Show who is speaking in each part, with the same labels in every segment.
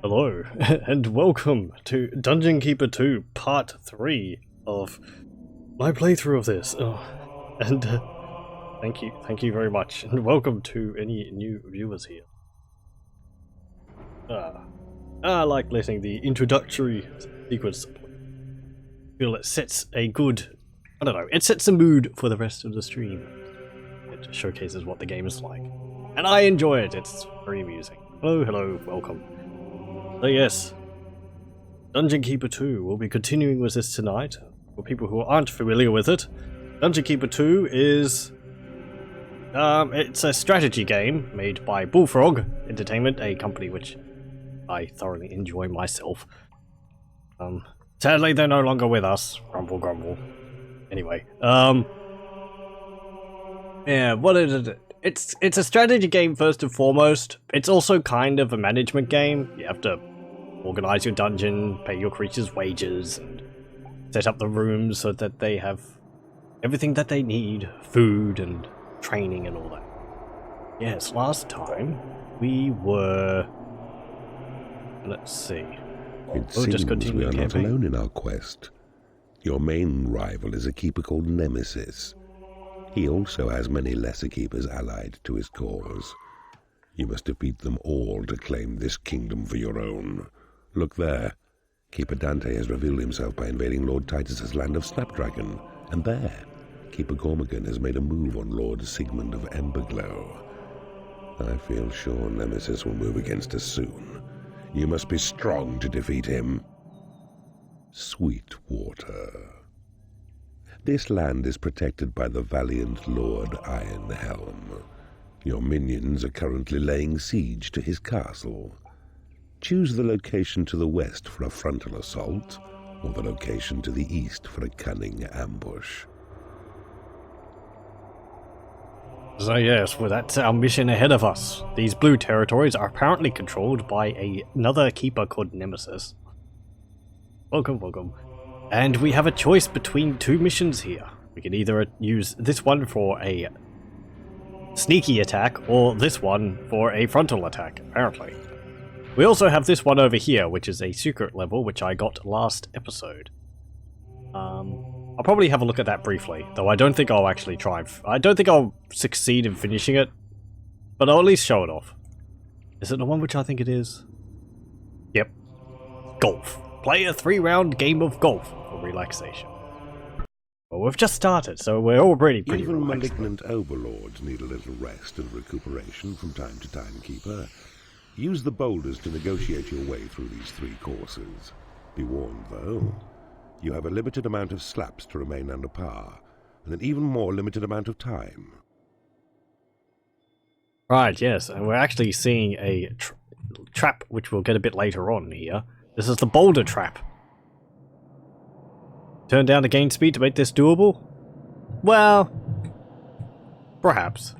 Speaker 1: Hello, and welcome to Dungeon Keeper 2 Part 3 of my playthrough of this. Thank you very much, and welcome to any new viewers here. I like letting the introductory sequence feel it sets a good, it sets a mood for the rest of the stream. It showcases what the game is like. And I enjoy it, it's very amusing. Hello, welcome. So yes, Dungeon Keeper 2, we'll be continuing with this tonight. For people who aren't familiar with it, Dungeon Keeper 2 is... it's a strategy game made by Bullfrog Entertainment, a company which I thoroughly enjoy myself. Sadly they're no longer with us. Grumble grumble. Anyway, yeah, what is it? It's a strategy game first and foremost. It's also kind of a management game. You have to organize your dungeon, pay your creatures wages, and set up the rooms so that they have everything that they need, food and training and all that. Yes, last time we were... Let's see.
Speaker 2: It seems we are not alone in our quest. Your main rival is a keeper called Nemesis. He also has many lesser keepers allied to his cause. You must defeat them all to claim this kingdom for your own. Look there. Keeper Dante has revealed himself by invading Lord Titus's land of Snapdragon. And there, Keeper Gormagan has made a move on Lord Sigmund of Emberglow. I feel sure Nemesis will move against us soon. You must be strong to defeat him. Sweetwater. This land is protected by the valiant Lord Ironhelm. Your minions are currently laying siege to his castle. Choose the location to the west for a frontal assault, or the location to the east for a cunning ambush.
Speaker 1: So yes, well, that's our mission ahead of us. These blue territories are apparently controlled by another keeper called Nemesis. Welcome. And we have a choice between two missions here. We can either use this one for a sneaky attack, or this one for a frontal attack, apparently. We also have this one over here, which is a secret level, which I got last episode. I'll probably have a look at that briefly, though I don't think I'll actually try. I don't think I'll succeed in finishing it, but I'll at least show it off. Is it the one which I think it is? Yep. Golf. Play a 3-round game of golf for relaxation. Well, we've just started, so we're already pretty
Speaker 2: Even
Speaker 1: relaxed.
Speaker 2: malignant overlords need a little rest and recuperation from time to time, Keeper. Use the boulders to negotiate your way through these 3 courses. Be warned, though. You have a limited amount of slaps to remain under par, and an even more limited amount of time.
Speaker 1: Right, yes, and we're actually seeing a trap which we'll get a bit later on here. This is the boulder trap. Turn down the gain speed to make this doable? Well, perhaps.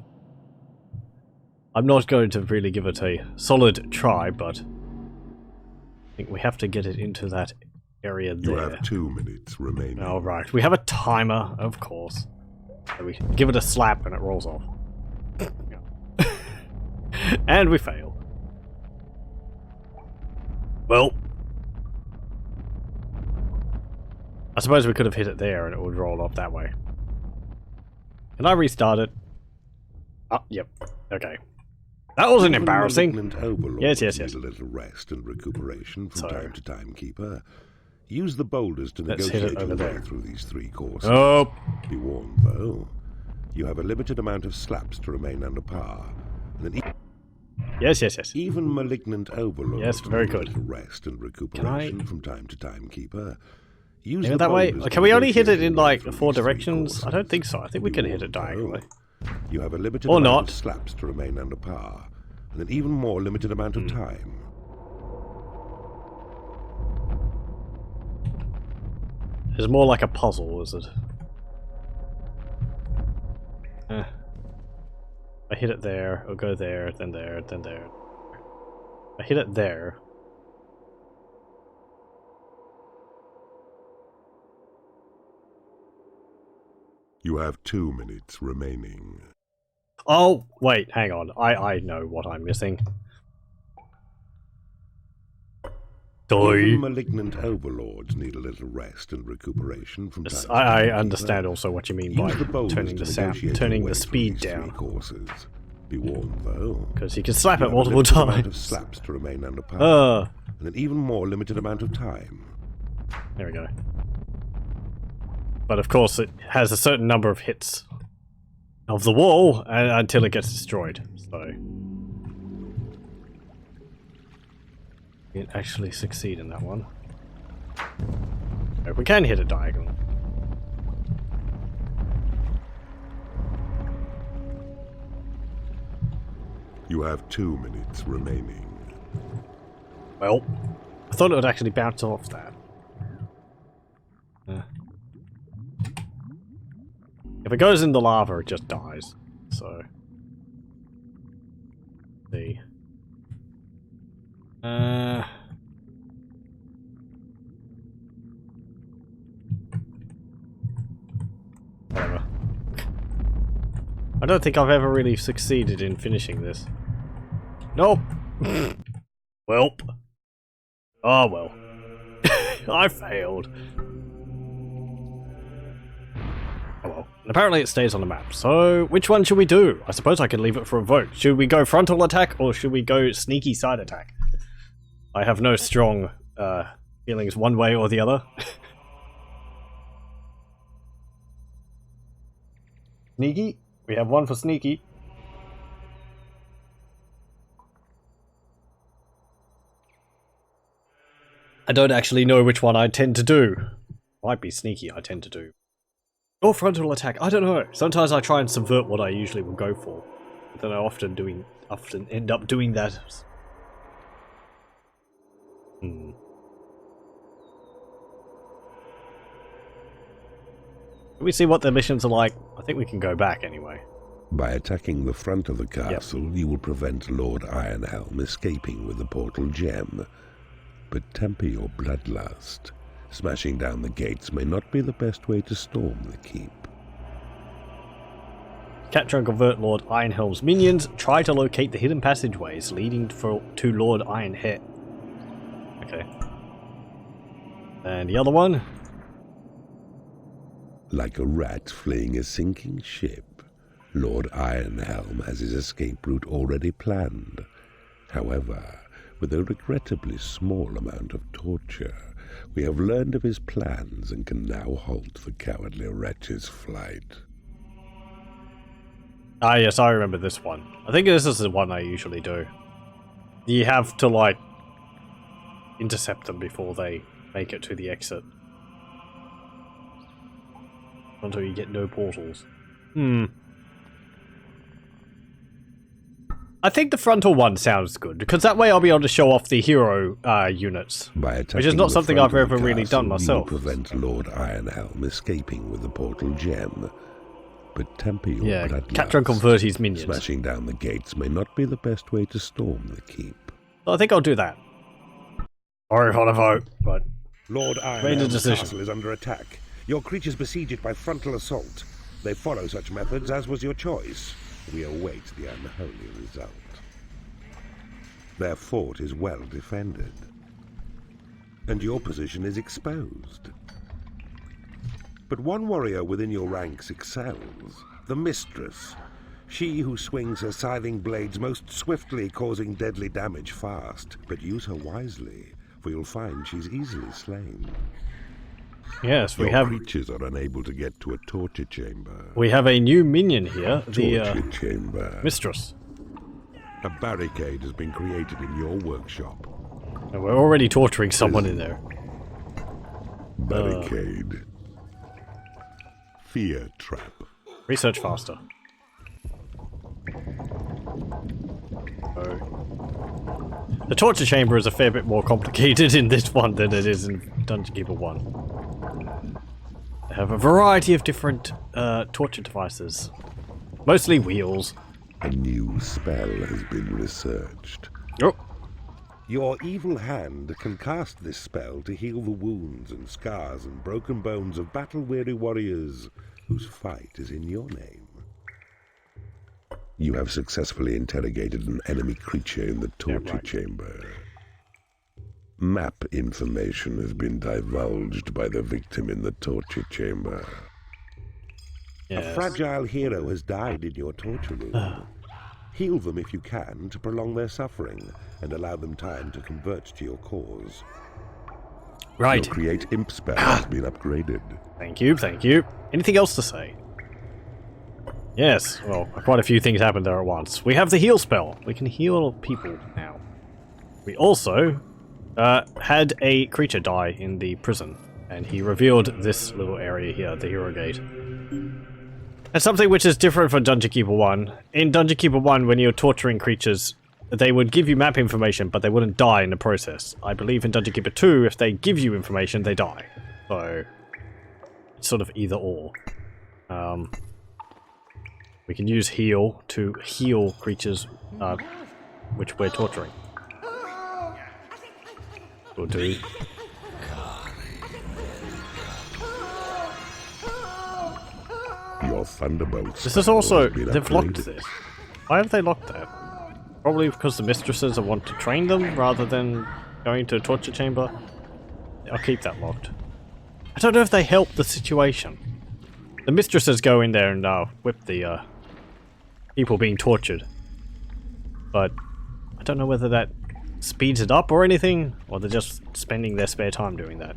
Speaker 1: I'm not going to really give it a solid try, but I think we have to get it into that area there.
Speaker 2: You have 2 minutes remaining.
Speaker 1: Alright, we have a timer, of course. So we give it a slap and it rolls off. And we fail. Well, I suppose we could have hit it there and it would roll off that way. Can I restart it? Oh, yep. Okay. That wasn't embarrassing. Yes.
Speaker 2: Need a little rest and recuperation from time to time, Keeper. Use the boulders to negotiate your way through these 3 courses.
Speaker 1: Oh.
Speaker 2: Be warned, though. You have a limited amount of slaps to remain under par. And
Speaker 1: Yes.
Speaker 2: even malignant overlords
Speaker 1: yes, very good.
Speaker 2: need a little rest and recuperation from time to time, Keeper. Use
Speaker 1: it that way? Can we only hit it in like 4 directions? I don't think so. I think we can hit it diagonally.
Speaker 2: You have a limited
Speaker 1: or
Speaker 2: amount
Speaker 1: not.
Speaker 2: of slaps to remain under par, and an even more limited amount of time.
Speaker 1: It's more like a puzzle, is it? I hit it there, I'll go there, then there, then there. I hit it there.
Speaker 2: You have 2 minutes remaining.
Speaker 1: Oh, wait, hang on. I know what I'm missing.
Speaker 2: Even malignant overlords need a little rest and recuperation from time to time.
Speaker 1: I understand also what you mean by turning the speed down.
Speaker 2: Courses. Be warned, though.
Speaker 1: Because you can slap it multiple times.
Speaker 2: Of slaps to remain under par, and an even more limited amount of time.
Speaker 1: There we go. But of course, it has a certain number of hits of the wall until it gets destroyed. So it actually succeed in that one. We can hit it diagonal.
Speaker 2: You have 2 minutes remaining.
Speaker 1: Well, I thought it would actually bounce off that. If it goes in the lava, it just dies. So, see. Whatever. I don't think I've ever really succeeded in finishing this. Nope. Welp. Oh well. I failed. Oh well. And apparently it stays on the map. So, which one should we do? I suppose I could leave it for a vote. Should we go frontal attack or should we go sneaky side attack? I have no strong feelings one way or the other. Sneaky? We have one for sneaky. I don't actually know which one I tend to do. Might be sneaky I tend to do. Or frontal attack, I don't know. Sometimes I try and subvert what I usually will go for. But then I often end up doing that. Can we see what the missions are like? I think we can go back anyway.
Speaker 2: By attacking the front of the castle, you will prevent Lord Ironhelm escaping with the portal gem. But temper your bloodlust. Smashing down the gates may not be the best way to storm the keep.
Speaker 1: Capture and convert Lord Ironhelm's minions. Try to locate the hidden passageways leading to Lord Ironhead. Okay. And the other one?
Speaker 2: Like a rat fleeing a sinking ship, Lord Ironhelm has his escape route already planned. However, with a regrettably small amount of torture, we have learned of his plans and can now halt the cowardly wretch's flight.
Speaker 1: Ah, yes, I remember this one. I think this is the one I usually do. You have to, like, intercept them before they make it to the exit. Until you get no portals. I think the frontal one sounds good, because that way I'll be able to show off the hero units. Which is not something I've ever really done myself.
Speaker 2: You prevent Lord Ironhelm escaping with the portal gem. But temper your bloodlust.
Speaker 1: Capture and convert his minions.
Speaker 2: Smashing down the gates may not be the best way to storm the keep.
Speaker 1: I think I'll do that. Sorry for the vote, but...
Speaker 3: Lord Ironhelm's castle is under attack. Your creatures besiege it by frontal assault. They follow such methods, as was your choice. We await the unholy result. Their fort is well defended, and your position is exposed. But one warrior within your ranks excels, the Mistress. She who swings her scything blades most swiftly, causing deadly damage fast. But use her wisely, for you'll find she's easily slain.
Speaker 1: Yes, we
Speaker 2: Your
Speaker 1: have...
Speaker 2: creatures are unable to get to a torture chamber.
Speaker 1: We have a new minion here,
Speaker 2: Torture chamber.
Speaker 1: Mistress.
Speaker 2: A barricade has been created in your workshop.
Speaker 1: And we're already torturing someone in there.
Speaker 2: Barricade. Fear trap.
Speaker 1: Research faster. The torture chamber is a fair bit more complicated in this one than it is in Dungeon Keeper 1. They have a variety of different torture devices. Mostly wheels.
Speaker 2: A new spell has been researched.
Speaker 1: Oh.
Speaker 3: Your evil hand can cast this spell to heal the wounds and scars and broken bones of battle-weary warriors whose fight is in your name.
Speaker 2: You have successfully interrogated an enemy creature in the torture chamber. Map information has been divulged by the victim in the torture chamber.
Speaker 1: Yes.
Speaker 3: A fragile hero has died in your torture room. Heal them if you can to prolong their suffering and allow them time to convert to your cause.
Speaker 1: Right.
Speaker 2: Your create imp spell has been upgraded.
Speaker 1: Thank you, thank you. Anything else to say? Yes, well, quite a few things happened there at once. We have the heal spell. We can heal people now. We also had a creature die in the prison, and he revealed this little area here, the hero gate. And something which is different from Dungeon Keeper 1. In Dungeon Keeper 1, when you're torturing creatures, they would give you map information, but they wouldn't die in the process. I believe in Dungeon Keeper 2, if they give you information, they die. So, it's sort of either or. We can use heal to heal creatures which we're torturing. We'll do.
Speaker 2: Your thunderbolts.
Speaker 1: This is also... They've locked this. Why have they locked that? Probably because the mistresses want to train them rather than going to a torture chamber. I'll keep that locked. I don't know if they help the situation. The mistresses go in there and whip the people being tortured. But I don't know whether that speeds it up or anything, or they're just spending their spare time doing that.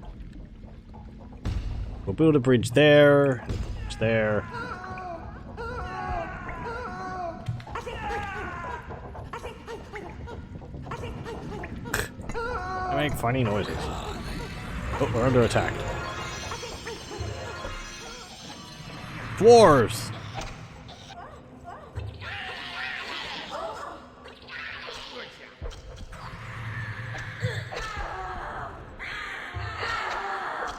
Speaker 1: We'll build a bridge there, and a bridge there. They make funny noises. Oh, we're under attack. Dwarves!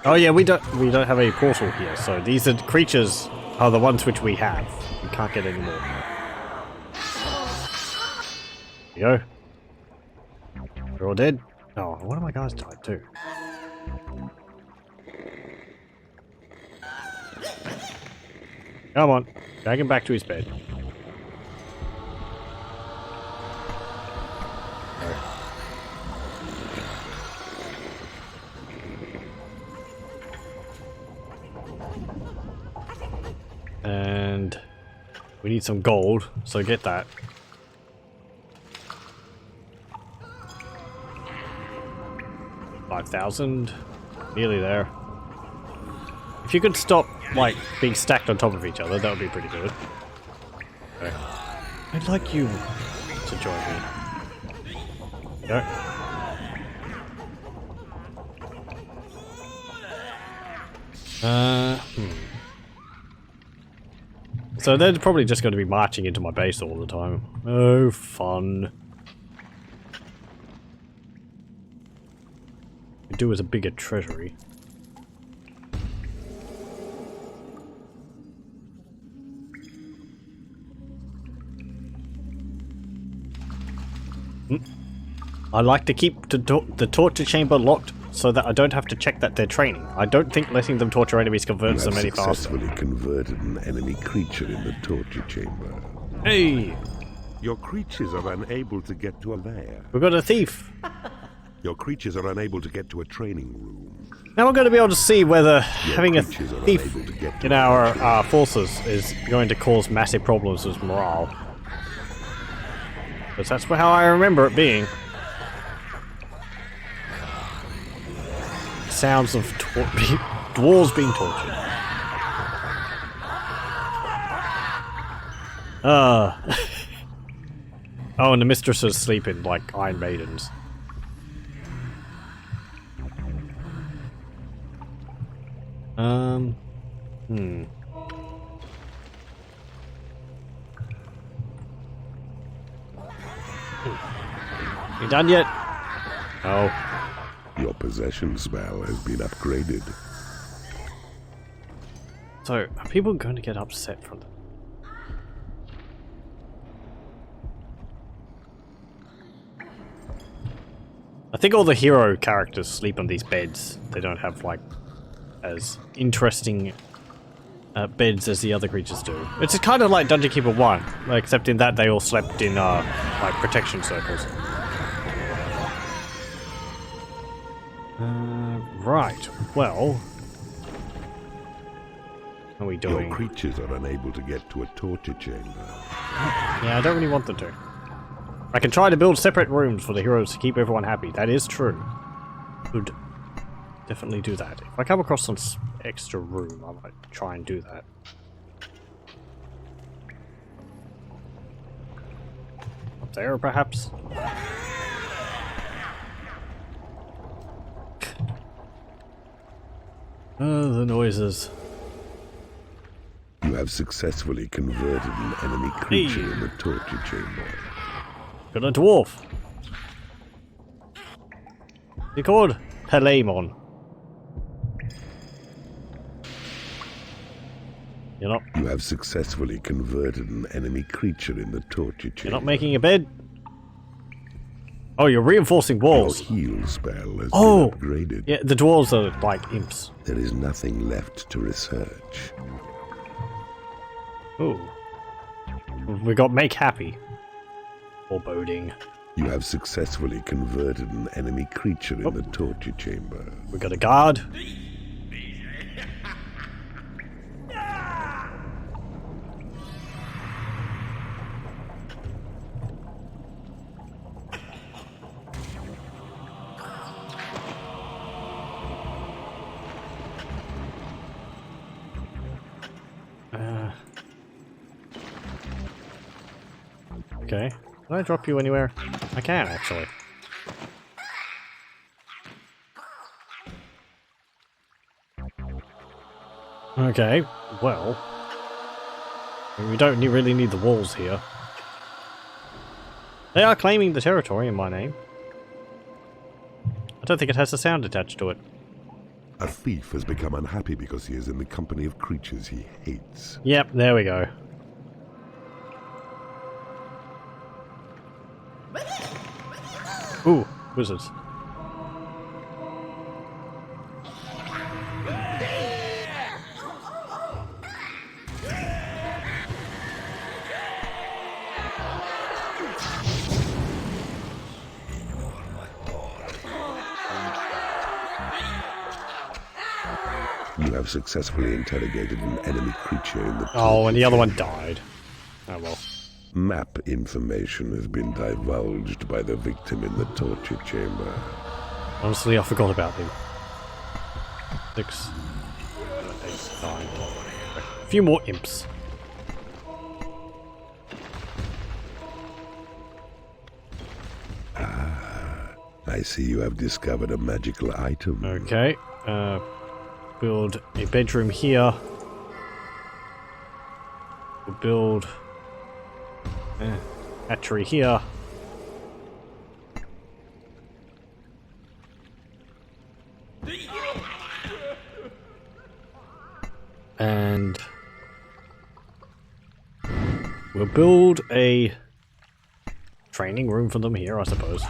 Speaker 1: Oh yeah, we don't have a portal here, so these creatures are the ones which we have. We can't get any more. There you go. They're all dead. Oh, one of my guys died too. Come on, drag him back to his bed. And we need some gold, so get that. $5,000. Nearly there. If you could stop, like, being stacked on top of each other, that would be pretty good. Okay. I'd like you to join me. Go. So they're probably just going to be marching into my base all the time. Oh, fun. Could do as a bigger treasury. I like to keep the torture chamber locked so that I don't have to check that they're training. I don't think letting them torture enemies converts them any faster.
Speaker 2: You have successfully converted an enemy creature in the torture chamber.
Speaker 1: Hey!
Speaker 3: Your creatures are unable to get to a lair.
Speaker 1: We've got a thief.
Speaker 3: Your creatures are unable to get to a training room.
Speaker 1: Now we're going to be able to see whether having a thief in our forces is going to cause massive problems with morale. Because that's how I remember it being. Sounds of dwarves being tortured. Oh, and the mistresses sleeping like Iron Maidens. You done yet? Oh.
Speaker 2: Your possession spell has been upgraded.
Speaker 1: So, are people going to get upset from them? I think all the hero characters sleep on these beds. They don't have, like, as interesting beds as the other creatures do. It's kind of like Dungeon Keeper 1, except in that they all slept in, like, protection circles. Right, well... How are we doing?
Speaker 3: Your creatures are unable to get to a torture chamber.
Speaker 1: Yeah, I don't really want them to. I can try to build separate rooms for the heroes to keep everyone happy. That is true. Could definitely do that. If I come across some extra room, I might try and do that. Up there, perhaps? Oh, the noises.
Speaker 2: You have successfully converted an enemy creature in the torture chamber.
Speaker 1: Got a dwarf. They're called Palemon. You're not.
Speaker 2: You have successfully converted an enemy creature in the torture chamber.
Speaker 1: You're not making a bed. Oh, you're reinforcing walls.
Speaker 2: Your heal spell has been upgraded.
Speaker 1: Yeah, the dwarves are like imps.
Speaker 2: There is nothing left to research.
Speaker 1: Ooh. We got make happy. Foreboding.
Speaker 2: You have successfully converted an enemy creature in the torture chamber.
Speaker 1: We got a guard. Okay. Can I drop you anywhere? I can, actually. Okay, well... we don't really need the walls here. They are claiming the territory in my name. I don't think it has a sound attached to it.
Speaker 3: A thief has become unhappy because he is in the company of creatures he hates.
Speaker 1: Yep, there we go. Ooh, wizards.
Speaker 2: You have successfully interrogated an enemy creature in the
Speaker 1: Oh, and the other one
Speaker 2: chamber.
Speaker 1: died. Oh well.
Speaker 2: Map information has been divulged by the victim in the torture chamber.
Speaker 1: Honestly, I forgot about them. 6, 8, 9. A few more imps.
Speaker 2: I see you have discovered a magical item.
Speaker 1: Okay. Build a bedroom here. We'll build hatchery here. And we'll build a training room for them here, I suppose.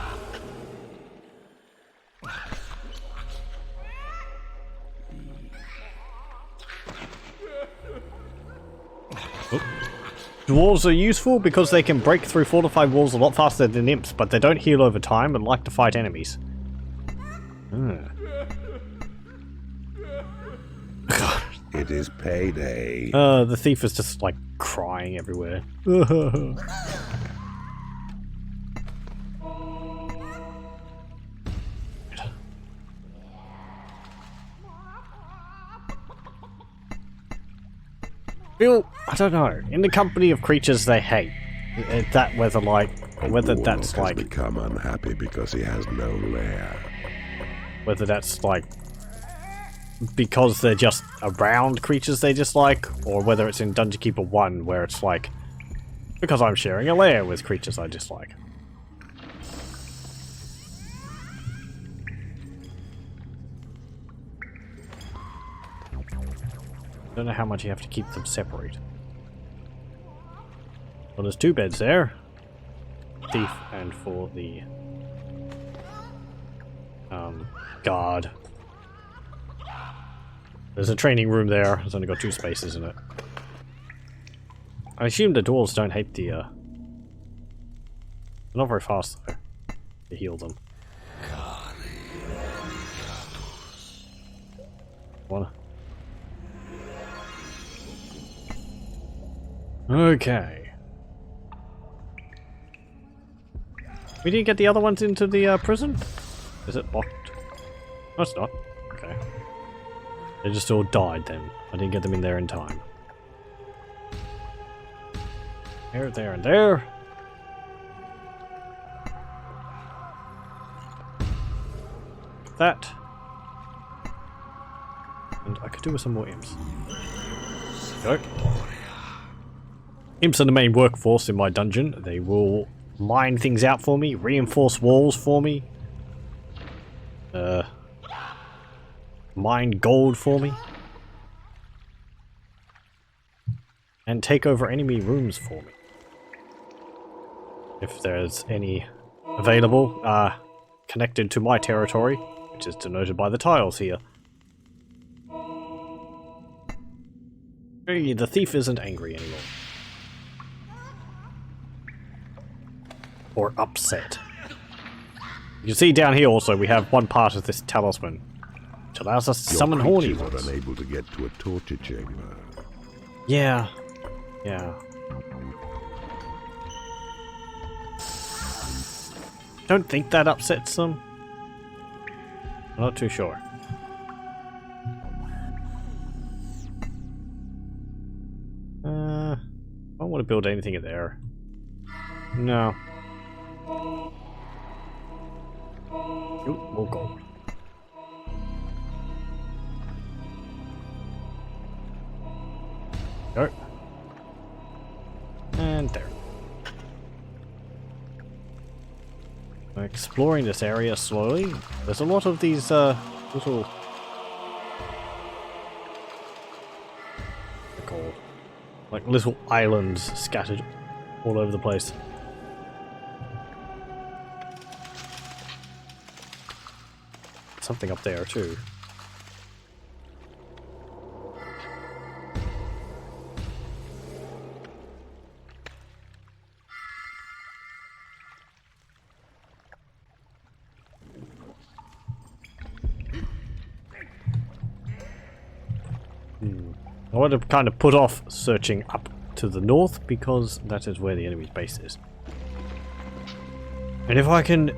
Speaker 1: Dwarves are useful because they can break through fortified walls a lot faster than imps, but they don't heal over time and like to fight enemies.
Speaker 2: It is payday.
Speaker 1: The thief is just like crying everywhere. Feel, I don't know, in the company of creatures they hate. That whether that's
Speaker 2: has
Speaker 1: like
Speaker 2: become unhappy because he has no lair.
Speaker 1: whether that's like because they're just around creatures they dislike, or whether it's in Dungeon Keeper 1 where it's like because I'm sharing a lair with creatures I dislike. Don't know how much you have to keep them separate. Well, there's 2 beds there. Thief and for the guard. There's a training room there. It's only got 2 spaces in it. I assume the dwarves don't hate the they're not very fast though to heal them. Wanna? Okay. We didn't get the other ones into the prison? Is it locked? No, it's not. Okay. They just all died then. I didn't get them in there in time. There, there, and there. That. And I could do with some more imps. Go. Imps are the main workforce in my dungeon. They will mine things out for me, reinforce walls for me, mine gold for me, and take over enemy rooms for me. If there's any available, connected to my territory, which is denoted by the tiles here. Hey, the thief isn't angry anymore. Or upset. You can see down here also we have one part of this talisman, which allows us to summon horny
Speaker 2: Your
Speaker 1: ones.
Speaker 2: creatures are unable to get to a torture chamber.
Speaker 1: Yeah. Yeah. Don't think that upsets them. I'm not too sure. I don't want to build anything in there. No. Ooh, more gold. Go. And there. I'm exploring this area slowly. There's a lot of these little... they're called? Like little islands scattered all over the place. Something up there too. I want to kind of put off searching up to the north because that is where the enemy's base is. And if I can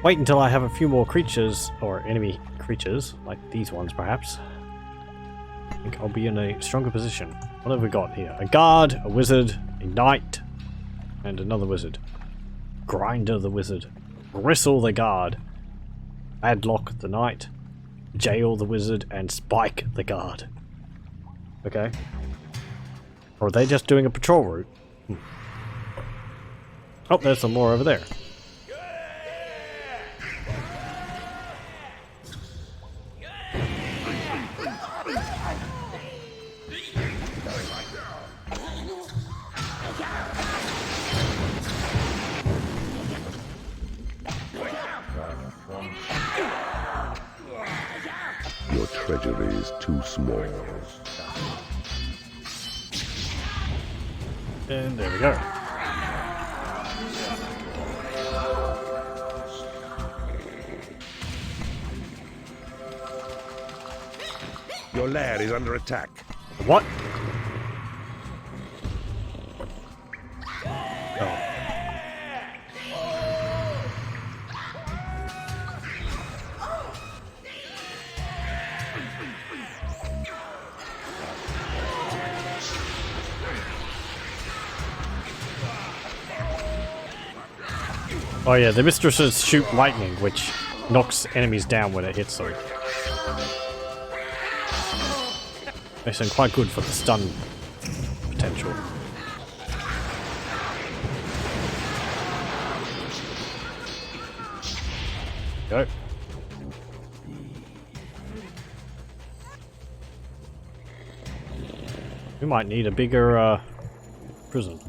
Speaker 1: wait until I have a few more creatures, or enemy creatures, like these ones perhaps, I think I'll be in a stronger position. What have we got here? A guard, a wizard, a knight, and another wizard. Grinder the wizard. Bristle the guard. Padlock the knight. Jail the wizard, and Spike the guard. Okay. Or are they just doing a patrol route? Oh, there's some more over there.
Speaker 2: Your treasury is too small.
Speaker 1: And there we go.
Speaker 3: Your lair is under attack.
Speaker 1: What? Oh yeah, the mistresses shoot lightning, which knocks enemies down when it hits them. Makes them quite good for the stun potential. Go. We might need a bigger prison.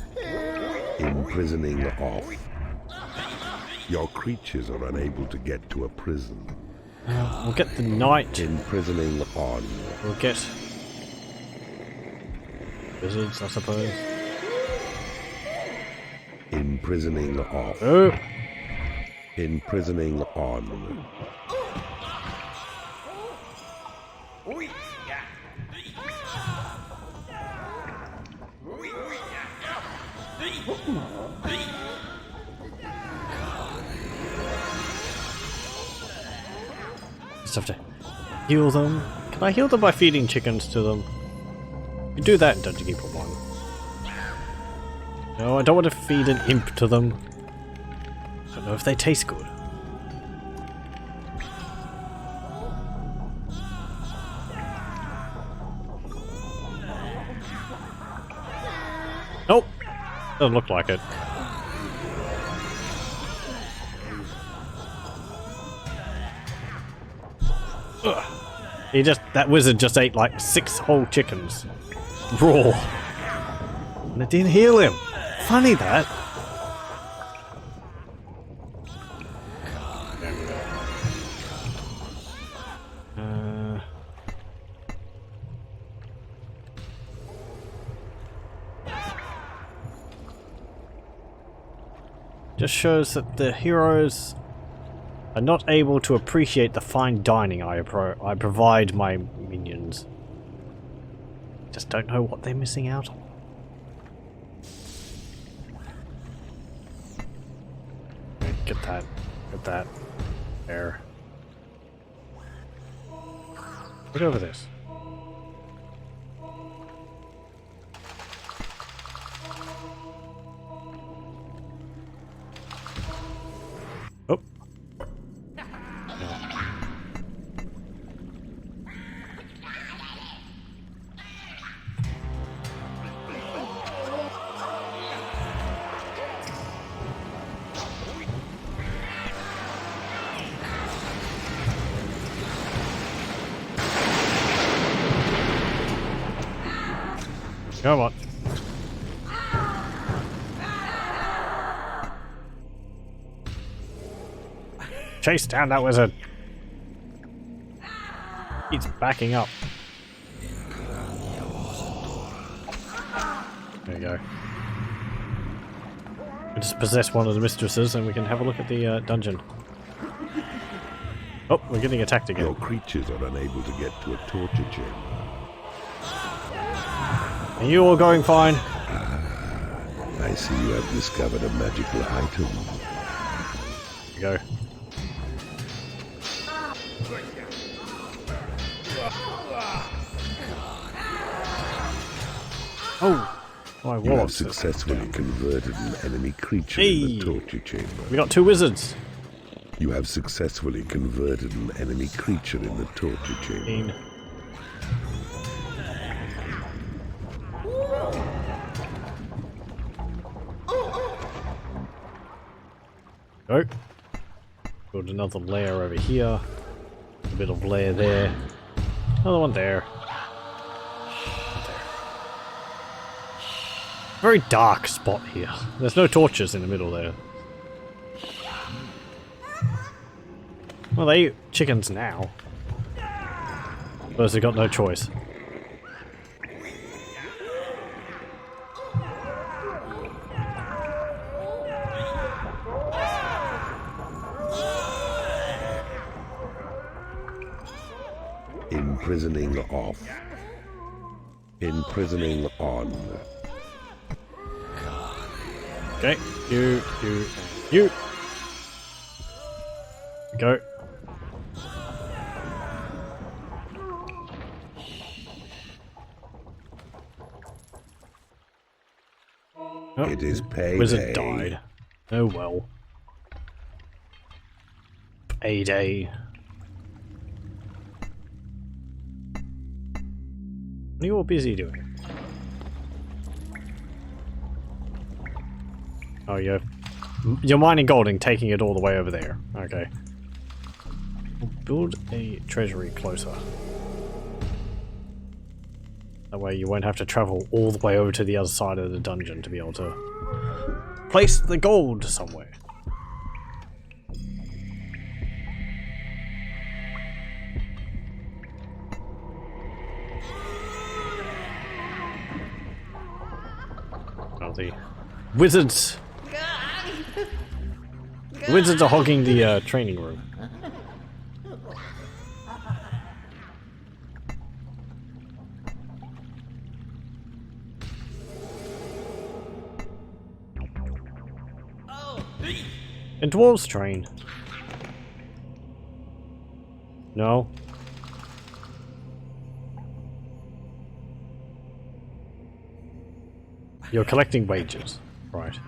Speaker 2: Imprisoning off. Your creatures are unable to get to a prison.
Speaker 1: We'll get the knight.
Speaker 2: Imprisoning on.
Speaker 1: We'll get wizards, I suppose.
Speaker 2: Imprisoning off.
Speaker 1: Oh!
Speaker 2: Imprisoning on.
Speaker 1: Just have to heal them. Can I heal them by feeding chickens to them? You do that in Dungeon Keeper 1. No, I don't want to feed an imp to them. I don't know if they taste good. Nope. Doesn't look like it. Ugh. That wizard just ate like 6 whole chickens. Raw. And it didn't heal him. Funny that. Just shows that the heroes are not able to appreciate the fine dining I provide my minions. Just don't know what they're missing out on. Get that. Get that. There. Look over this. Oh. Come on. Chase down that wizard. He's backing up. There you go. We just possess one of the mistresses and we can have a look at the dungeon. Oh, we're getting attacked again.
Speaker 2: Your creatures are unable to get to a torture chamber.
Speaker 1: Are you all going fine?
Speaker 2: I see you have discovered a magical item.
Speaker 1: Here we go. Oh! My
Speaker 2: You have
Speaker 1: warlocks.
Speaker 2: successfully converted an enemy creature in
Speaker 1: Hey!
Speaker 2: the torture chamber.
Speaker 1: We got 2 wizards.
Speaker 2: You have successfully converted an enemy creature in the torture chamber.
Speaker 1: Go. Build another layer over here. A bit of layer there. Another one there. Very dark spot here. There's no torches in the middle there. Well, they eat chickens now. Suppose they got no choice.
Speaker 2: Imprisoning off. Imprisoning on.
Speaker 1: Okay, you. Go. Oh,
Speaker 2: It is payday.
Speaker 1: wizard died. Oh well. Payday. What are you all busy doing? Oh, you're mining gold and taking it all the way over there. Okay. We'll build a treasury closer. That way you won't have to travel all the way over to the other side of the dungeon to be able to place the gold somewhere. Oh, the wizards! The wizards are hogging the training room. And dwarves train. No. You're collecting wages. Right.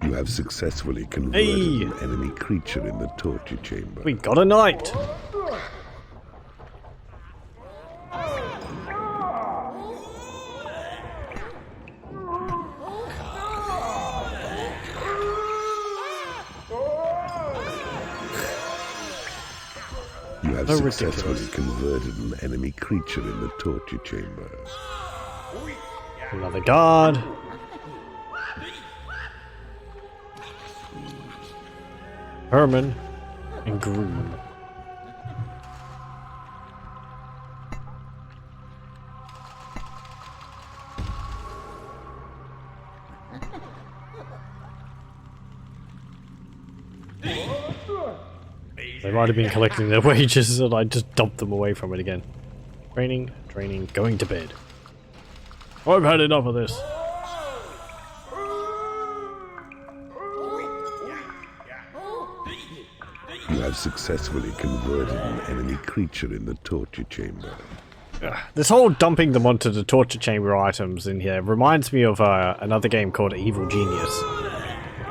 Speaker 2: You have successfully converted
Speaker 1: Hey!
Speaker 2: an enemy creature in the torture chamber.
Speaker 1: We got a knight!
Speaker 2: You have
Speaker 1: Oh,
Speaker 2: successfully
Speaker 1: ridiculous.
Speaker 2: converted an enemy creature in the torture chamber.
Speaker 1: Another guard. Herman and Groom. They might have been collecting their wages and I just dumped them away from it again. Training, training, going to bed. I've had enough of this.
Speaker 2: You have successfully converted an enemy creature in the torture chamber.
Speaker 1: This whole dumping them onto the torture chamber items in here reminds me of another game called Evil Genius,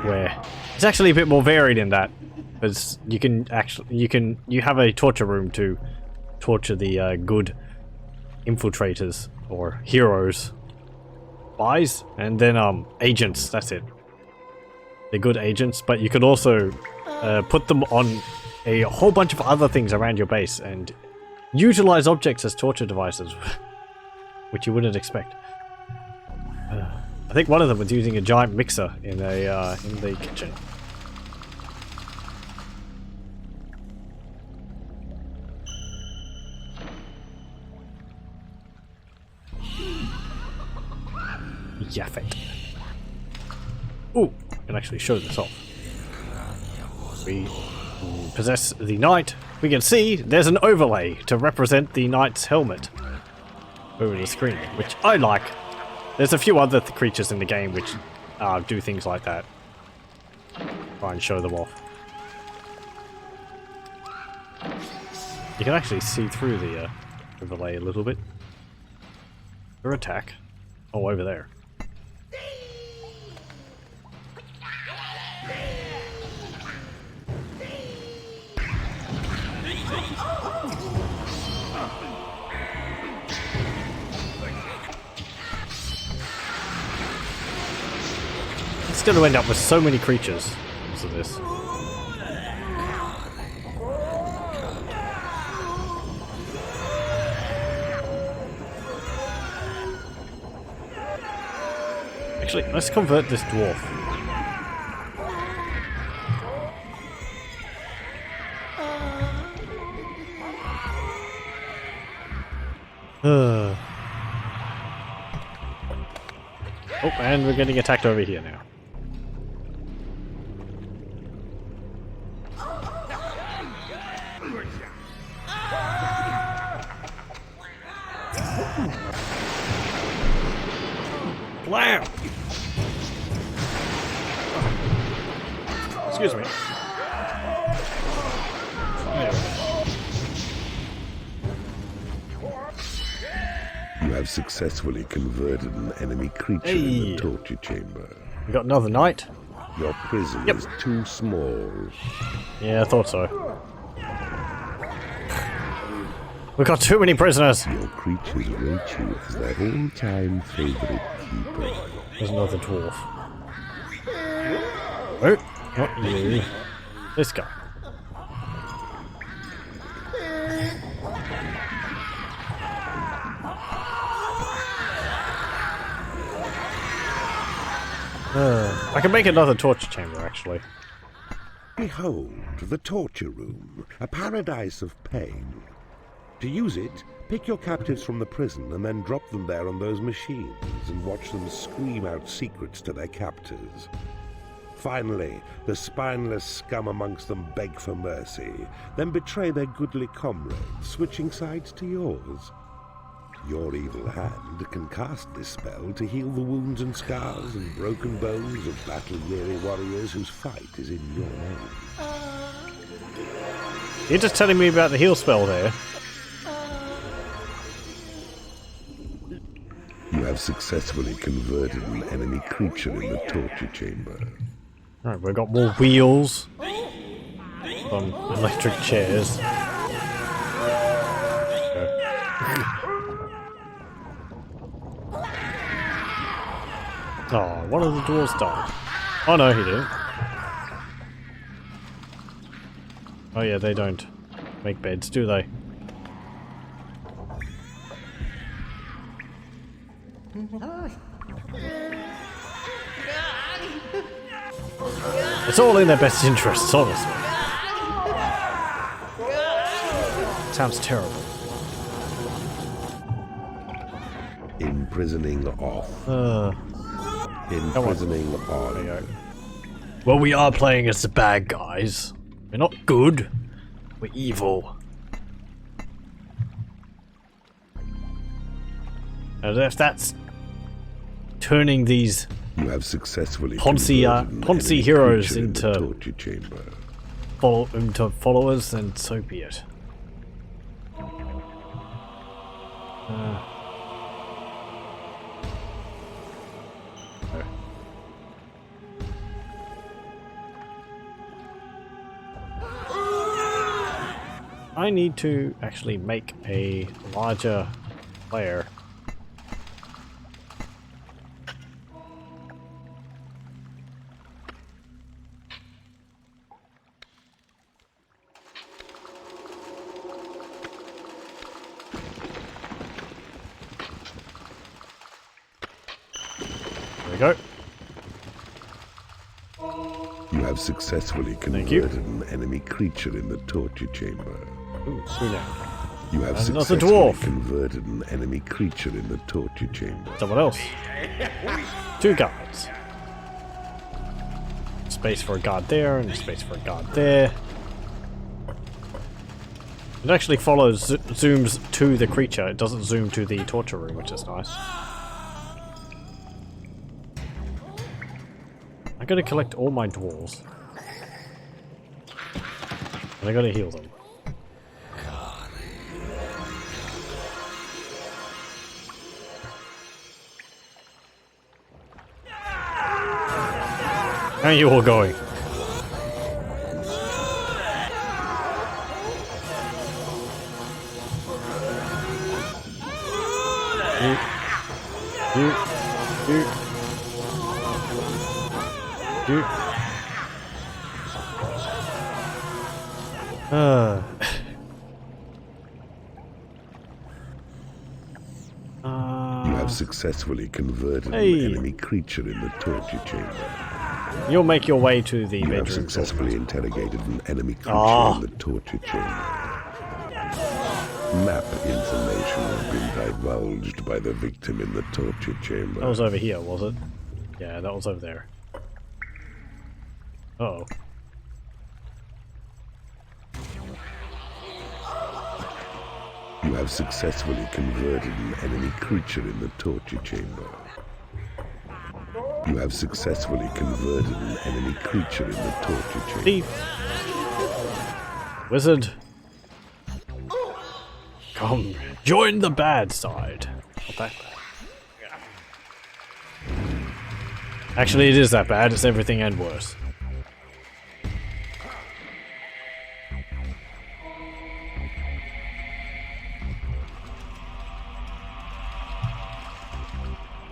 Speaker 1: where it's actually a bit more varied in that, because you can actually you have a torture room to torture the good infiltrators or heroes, spies, and then agents. That's it. They're good agents, but you could also put them on a whole bunch of other things around your base and utilize objects as torture devices, which you wouldn't expect. I think one of them was using a giant mixer in the kitchen. Yaffet. Ooh, I can actually show this off. We possess the knight. We can see there's an overlay to represent the knight's helmet. over the screen, which I like. There's a few other creatures in the game which do things like that. Try and show them off. You can actually see through the overlay a little bit. Your attack. Oh, over there. It's going to end up with so many creatures because of this. Actually, let's convert this dwarf. Oh, and we're getting attacked over here now. Blam! Excuse me. There we go.
Speaker 2: You have successfully converted an enemy creature in the torture chamber.
Speaker 1: We got another knight.
Speaker 2: Your prison is too small.
Speaker 1: Yeah, I thought so. We got too many prisoners.
Speaker 2: Your creatures rate you as their all-time favorite keeper.
Speaker 1: There's another dwarf. Oh, not you. This guy. I can make another torture chamber, actually.
Speaker 3: Behold, the torture room, a paradise of pain. To use it, pick your captives from the prison and then drop them there on those machines and watch them scream out secrets to their captors. Finally, the spineless scum amongst them beg for mercy, then betray their goodly comrades, switching sides to yours. Your evil hand can cast this spell to heal the wounds and scars and broken bones of battle-weary warriors whose fight is in your name.
Speaker 1: You're just telling me about the heal spell there.
Speaker 2: You have successfully converted an enemy creature in the torture chamber.
Speaker 1: Alright, we've got more wheels on electric chairs. Oh, one of the dwarves died. Oh no, he didn't. Oh yeah, they don't make beds, do they? It's all in their best interests, honestly. Sounds terrible.
Speaker 2: Imprisoning off. Imprisoning on.
Speaker 1: There you go. Well, we are playing as the bad guys. We're not good. We're evil. And if that's turning these
Speaker 2: you have successfully
Speaker 1: Ponzi heroes into
Speaker 2: torture chamber.
Speaker 1: Followers, then so be it. I need to actually make a larger player. There we go.
Speaker 2: You have successfully converted an enemy creature in the torture chamber.
Speaker 1: Ooh, Sunak.
Speaker 2: You have
Speaker 1: Another
Speaker 2: successfully
Speaker 1: dwarf.
Speaker 2: converted an enemy creature in the torture chamber.
Speaker 1: Someone else. 2 guards. Space for a guard there, and space for a guard there. It actually follows, zooms to the creature. It doesn't zoom to the torture room, which is nice. I gotta collect all my dwarves. And I gotta heal them. How are you all going?
Speaker 2: You have successfully converted
Speaker 1: Hey.
Speaker 2: an enemy creature in the torture chamber.
Speaker 1: You'll make your way to the
Speaker 2: You have
Speaker 1: bedroom.
Speaker 2: successfully interrogated an enemy creature
Speaker 1: Ah.
Speaker 2: in the torture chamber. Map information has been divulged by the victim in the torture chamber.
Speaker 1: That was over here, was it? Yeah, that was over there. Uh-oh.
Speaker 2: You have successfully converted an enemy creature in the torture chamber. You have successfully converted an enemy creature in the torture chamber.
Speaker 1: Thief! Wizard! Come, join the bad side. Not that bad. Actually, it is that bad. It's everything and worse.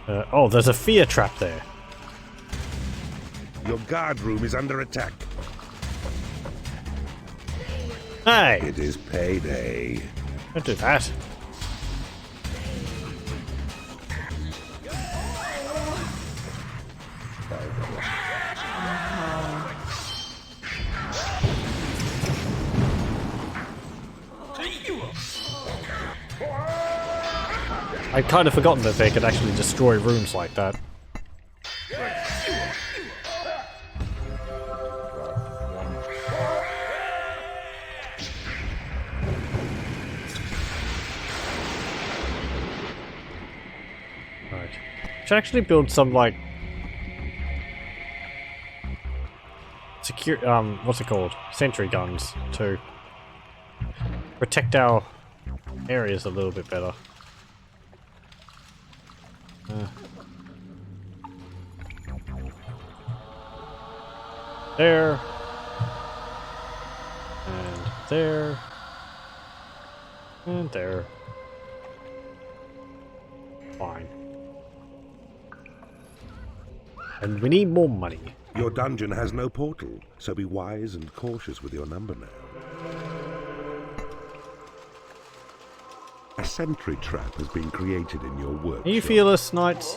Speaker 1: Oh, there's a fear trap there.
Speaker 3: Your guard room is under attack.
Speaker 1: Hey!
Speaker 2: It is payday.
Speaker 1: Don't do that. I'd kind of forgotten that they could actually destroy rooms like that. Right. Should actually build some, like, secure, what's it called? Sentry guns to protect our areas a little bit better. There. And there. And there. Fine. And we need more money.
Speaker 3: Your dungeon has no portal, so be wise and cautious with your number now. A sentry trap has been created in your workshop.
Speaker 1: Are you fearless, knights?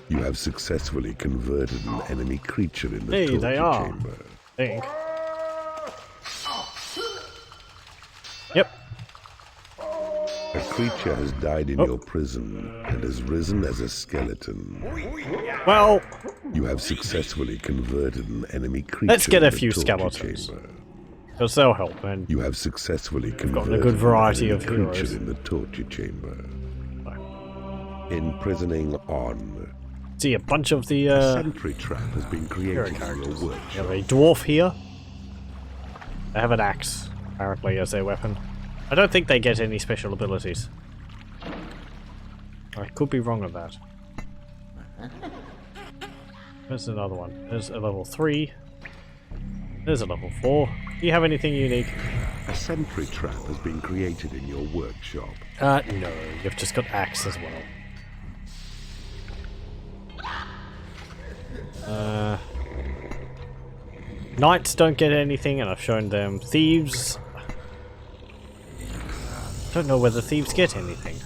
Speaker 2: You have successfully converted an enemy creature in the
Speaker 1: Hey,
Speaker 2: torture
Speaker 1: they are.
Speaker 2: chamber.
Speaker 1: I think. Yep.
Speaker 2: A creature has died in your prison and has risen as a skeleton.
Speaker 1: Well,
Speaker 2: You have successfully converted an enemy creature.
Speaker 1: let's get
Speaker 2: in
Speaker 1: a
Speaker 2: the
Speaker 1: few
Speaker 2: torture
Speaker 1: skeletons.
Speaker 2: chamber.
Speaker 1: because they'll help, and
Speaker 2: You have successfully
Speaker 1: gotten
Speaker 2: converted
Speaker 1: a good variety
Speaker 2: an
Speaker 1: of
Speaker 2: enemy creature
Speaker 1: heroes.
Speaker 2: in the torture chamber. Imprisoning on.
Speaker 1: See a bunch of the
Speaker 2: A sentry trap has been created in your
Speaker 1: we
Speaker 2: workshop.
Speaker 1: have a dwarf here. They have an axe, apparently, as their weapon. I don't think they get any special abilities. I could be wrong on that. There's another one. There's a level 3. There's a level 4. Do you have anything unique?
Speaker 3: A sentry trap has been created in your workshop.
Speaker 1: No. You've just got axe as well. Knights don't get anything, and I've shown them. Thieves. Don't know whether thieves get anything.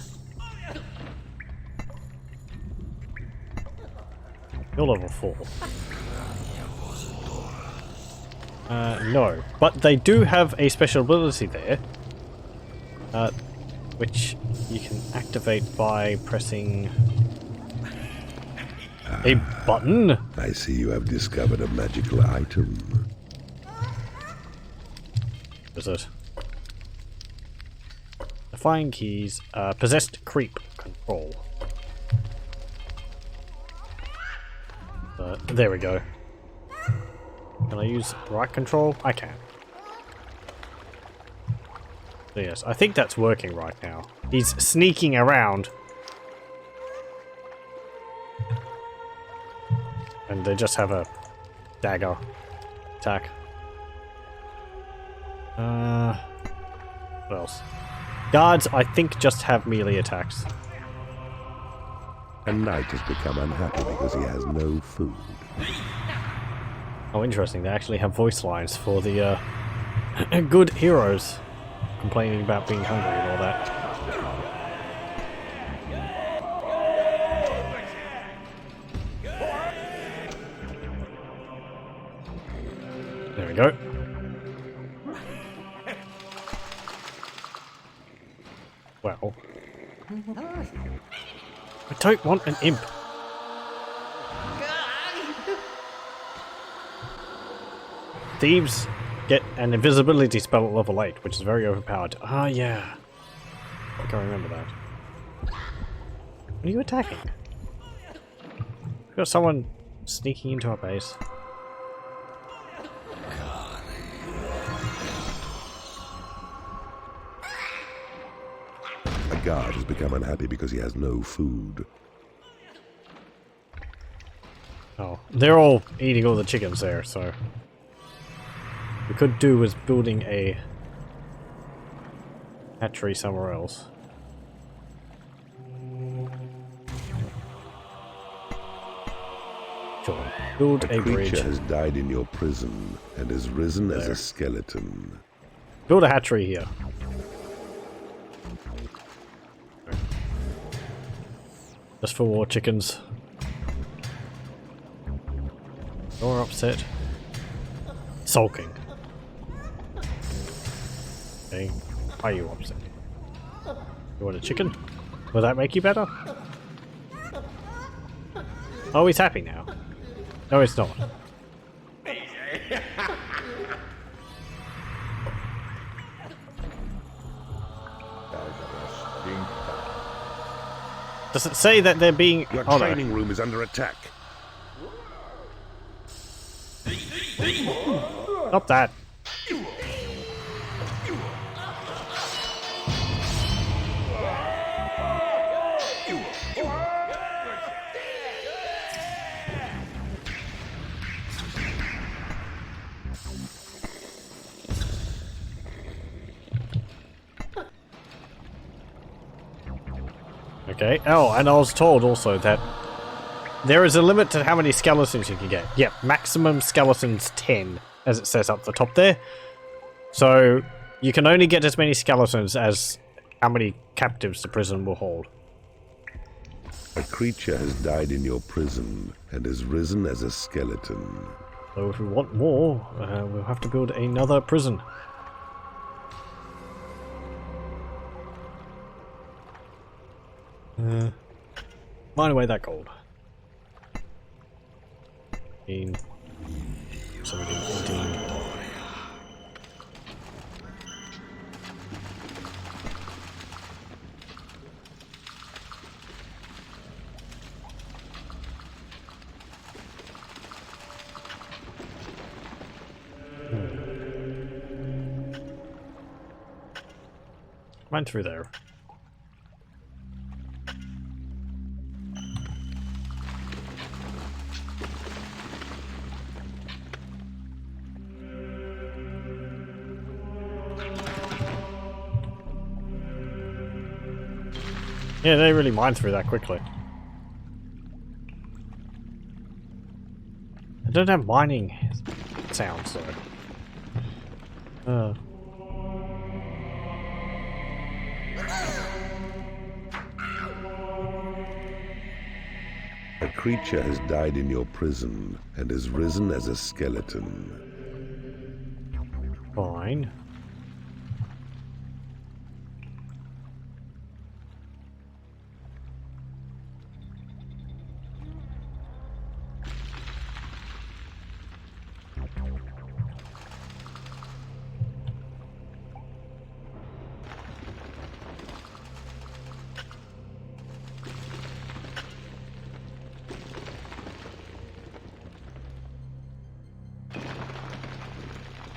Speaker 1: You're level 4. No. But they do have a special ability there. Which you can activate by pressing... A button?
Speaker 2: I see you have discovered a magical item.
Speaker 1: Is it? Define keys. Possessed creep control. There we go. Can I use right control? I can. So yes, I think that's working right now. He's sneaking around. And they just have a dagger attack. What else? Guards, I think, just have melee attacks.
Speaker 2: A knight has become unhappy because he has no food.
Speaker 1: Oh, interesting. They actually have voice lines for the good heroes complaining about being hungry and all that. There we go. Well, I don't want an imp. Thieves get an invisibility spell at level 8, which is very overpowered. Ah, yeah. I can't remember that. What are you attacking? We've got someone sneaking into our base.
Speaker 2: A guard has become unhappy because he has no food.
Speaker 1: Oh, they're all eating all the chickens there, so... we could do with building a hatchery somewhere else. Sure. Build a bridge.
Speaker 2: Creature has died in your prison and is risen as a skeleton.
Speaker 1: Build a hatchery here. Just for war chickens. You're upset. Sulking. Okay. Why are you upset? You want a chicken? Will that make you better? Oh, he's happy now. No, it's not. Does it say that they're being...
Speaker 3: Your
Speaker 1: oh,
Speaker 3: training room is under attack.
Speaker 1: Stop that. Okay. Oh, and I was told also that there is a limit to how many skeletons you can get. Yep, maximum skeletons 10, as it says up the top there. So you can only get as many skeletons as how many captives the prison will hold.
Speaker 2: A creature has died in your prison and is risen as a skeleton.
Speaker 1: So if we want more, we'll have to build another prison. Mine away that gold. 17, 18. Mine through there. Yeah, they really mine through that quickly. I don't have mining sounds though.
Speaker 2: A creature has died in your prison and is risen as a skeleton.
Speaker 1: Fine.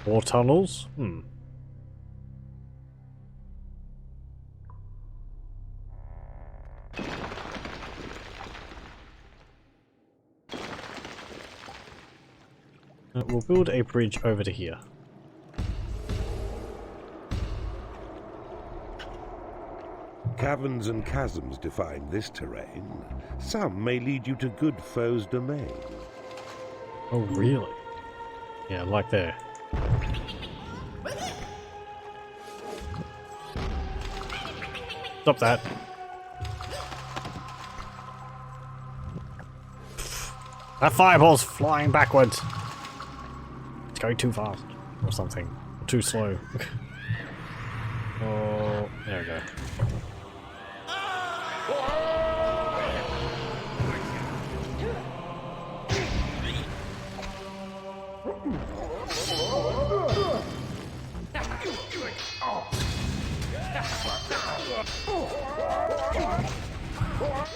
Speaker 1: More tunnels? We'll build a bridge over to here.
Speaker 3: Caverns and chasms define this terrain. Some may lead you to good foes' domain.
Speaker 1: Oh, really? Yeah, like there. Stop that. That fireball's flying backwards. It's going too fast. Or something. Or too slow. Oh, there we go.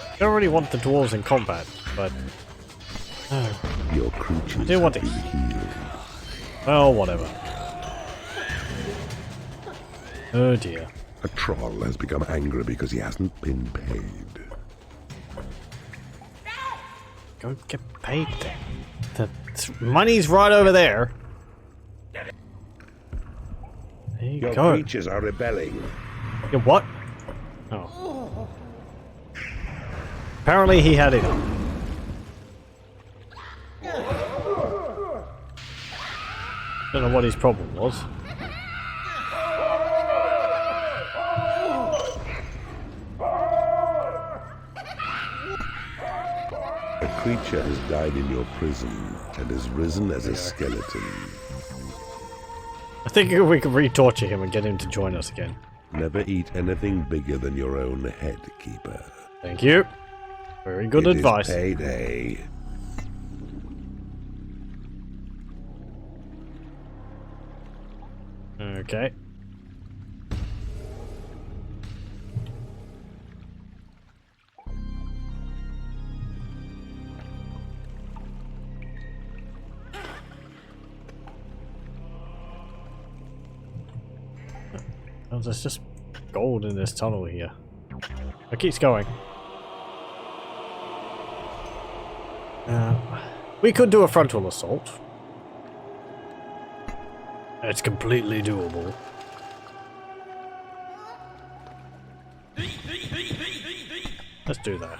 Speaker 1: I don't really want the dwarves in combat, but
Speaker 2: Your creatures
Speaker 1: I do want to
Speaker 2: have been healed.
Speaker 1: well, whatever. Oh dear.
Speaker 2: A troll has become angry because he hasn't been paid.
Speaker 1: Go get paid then. The money's right over there. There you
Speaker 3: Your
Speaker 1: go.
Speaker 3: creatures are rebelling.
Speaker 1: Yeah, what? Oh. Apparently he had it up. Don't know what his problem was.
Speaker 2: A creature has died in your prison and has risen as a skeleton.
Speaker 1: I think we could re-torture him and get him to join us again.
Speaker 2: Never eat anything bigger than your own head, keeper.
Speaker 1: Thank you. Very good
Speaker 2: It is
Speaker 1: advice.
Speaker 2: payday.
Speaker 1: Okay. Oh, there's just gold in this tunnel here. It keeps going. We could do a frontal assault. It's completely doable. Let's do that.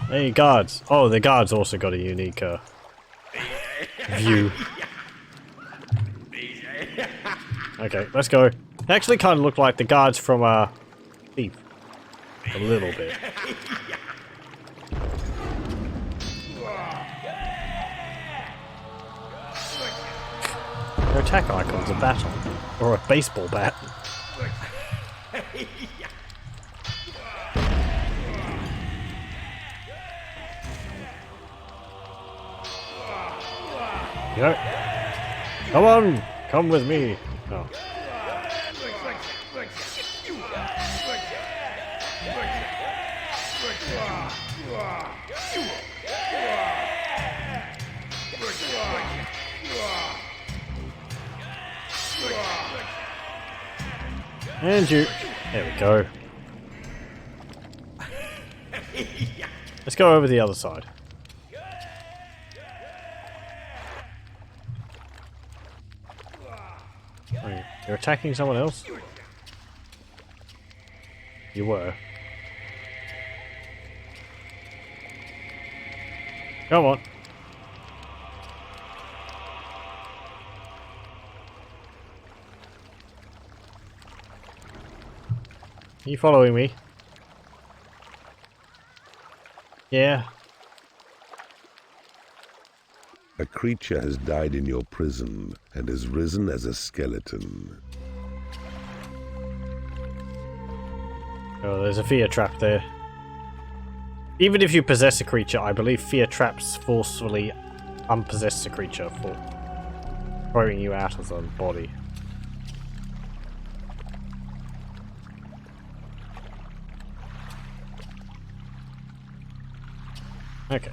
Speaker 1: Hey, guards. Oh, the guards also got a unique view. Okay, let's go. They actually kind of look like the guards from Thief. A little bit. Their attack icon's a baton. Or a baseball bat. You know, come on! Come with me! Oh. And you. There we go. Let's go over the other side. Wait, you're attacking someone else? You were. Come on. Are you following me? Yeah.
Speaker 2: A creature has died in your prison and has risen as a skeleton.
Speaker 1: Oh, there's a fear trap there. Even if you possess a creature, I believe fear traps forcefully unpossess the creature for throwing you out of the body. Okay.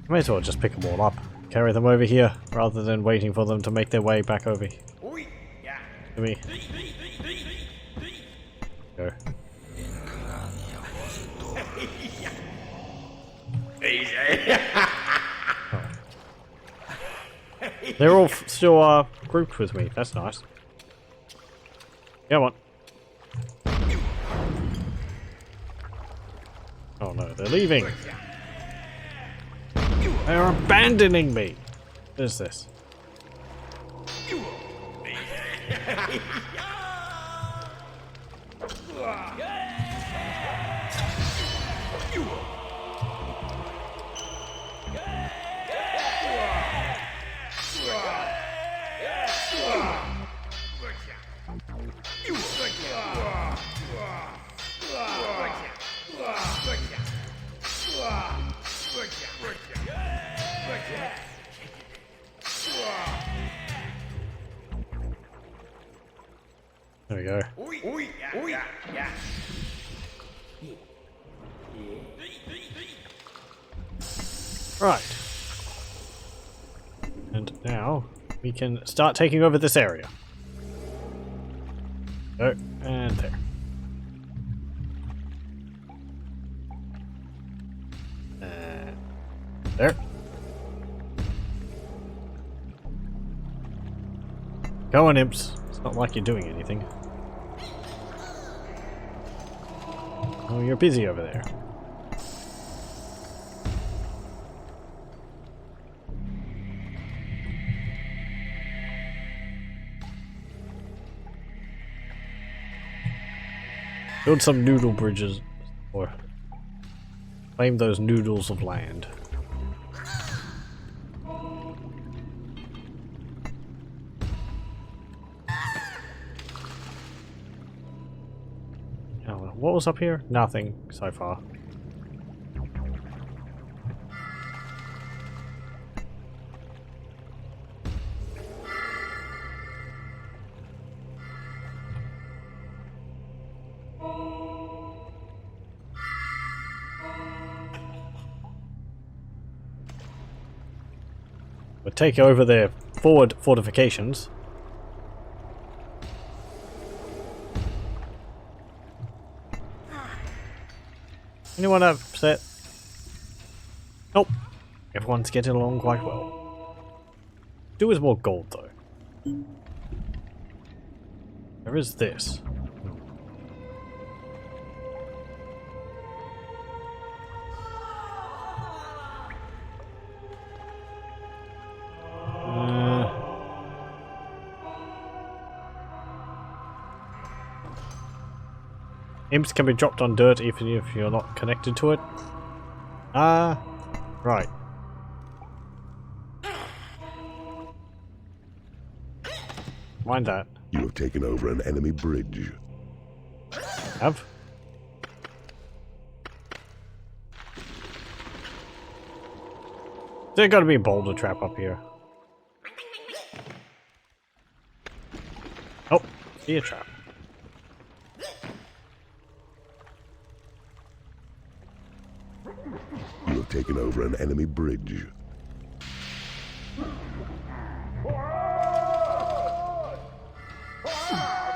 Speaker 1: Might as well just pick them all up. Carry them over here, rather than waiting for them to make their way back over here. To me. Go. Oh. They're all still grouped with me. That's nice. Come on. Oh no, they're leaving. They're abandoning me. What is this? There we go. Right. And now we can start taking over this area. Go, and there. And there. Go on, imps. It's not like you're doing anything. Oh, you're busy over there. Build some noodle bridges, or claim those noodles of land. What was up here? Nothing so far. We'll take over their forward fortifications. Anyone upset? Nope. Everyone's getting along quite well. Do with more gold, though. There is this. Imps can be dropped on dirt even if you're not connected to it. Right. Mind that.
Speaker 2: You have taken over an enemy bridge.
Speaker 1: Have? There's gotta be a boulder trap up here. Oh, see a trap.
Speaker 2: You have taken over an enemy bridge.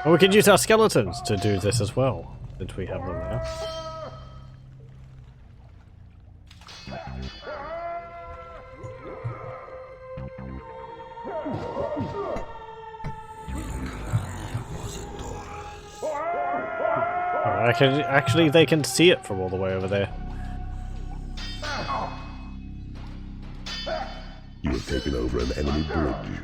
Speaker 1: Well, we could use our skeletons to do this as well, since we have them there. Actually, they can see it from all the way over there.
Speaker 2: You have taken over an enemy bridge.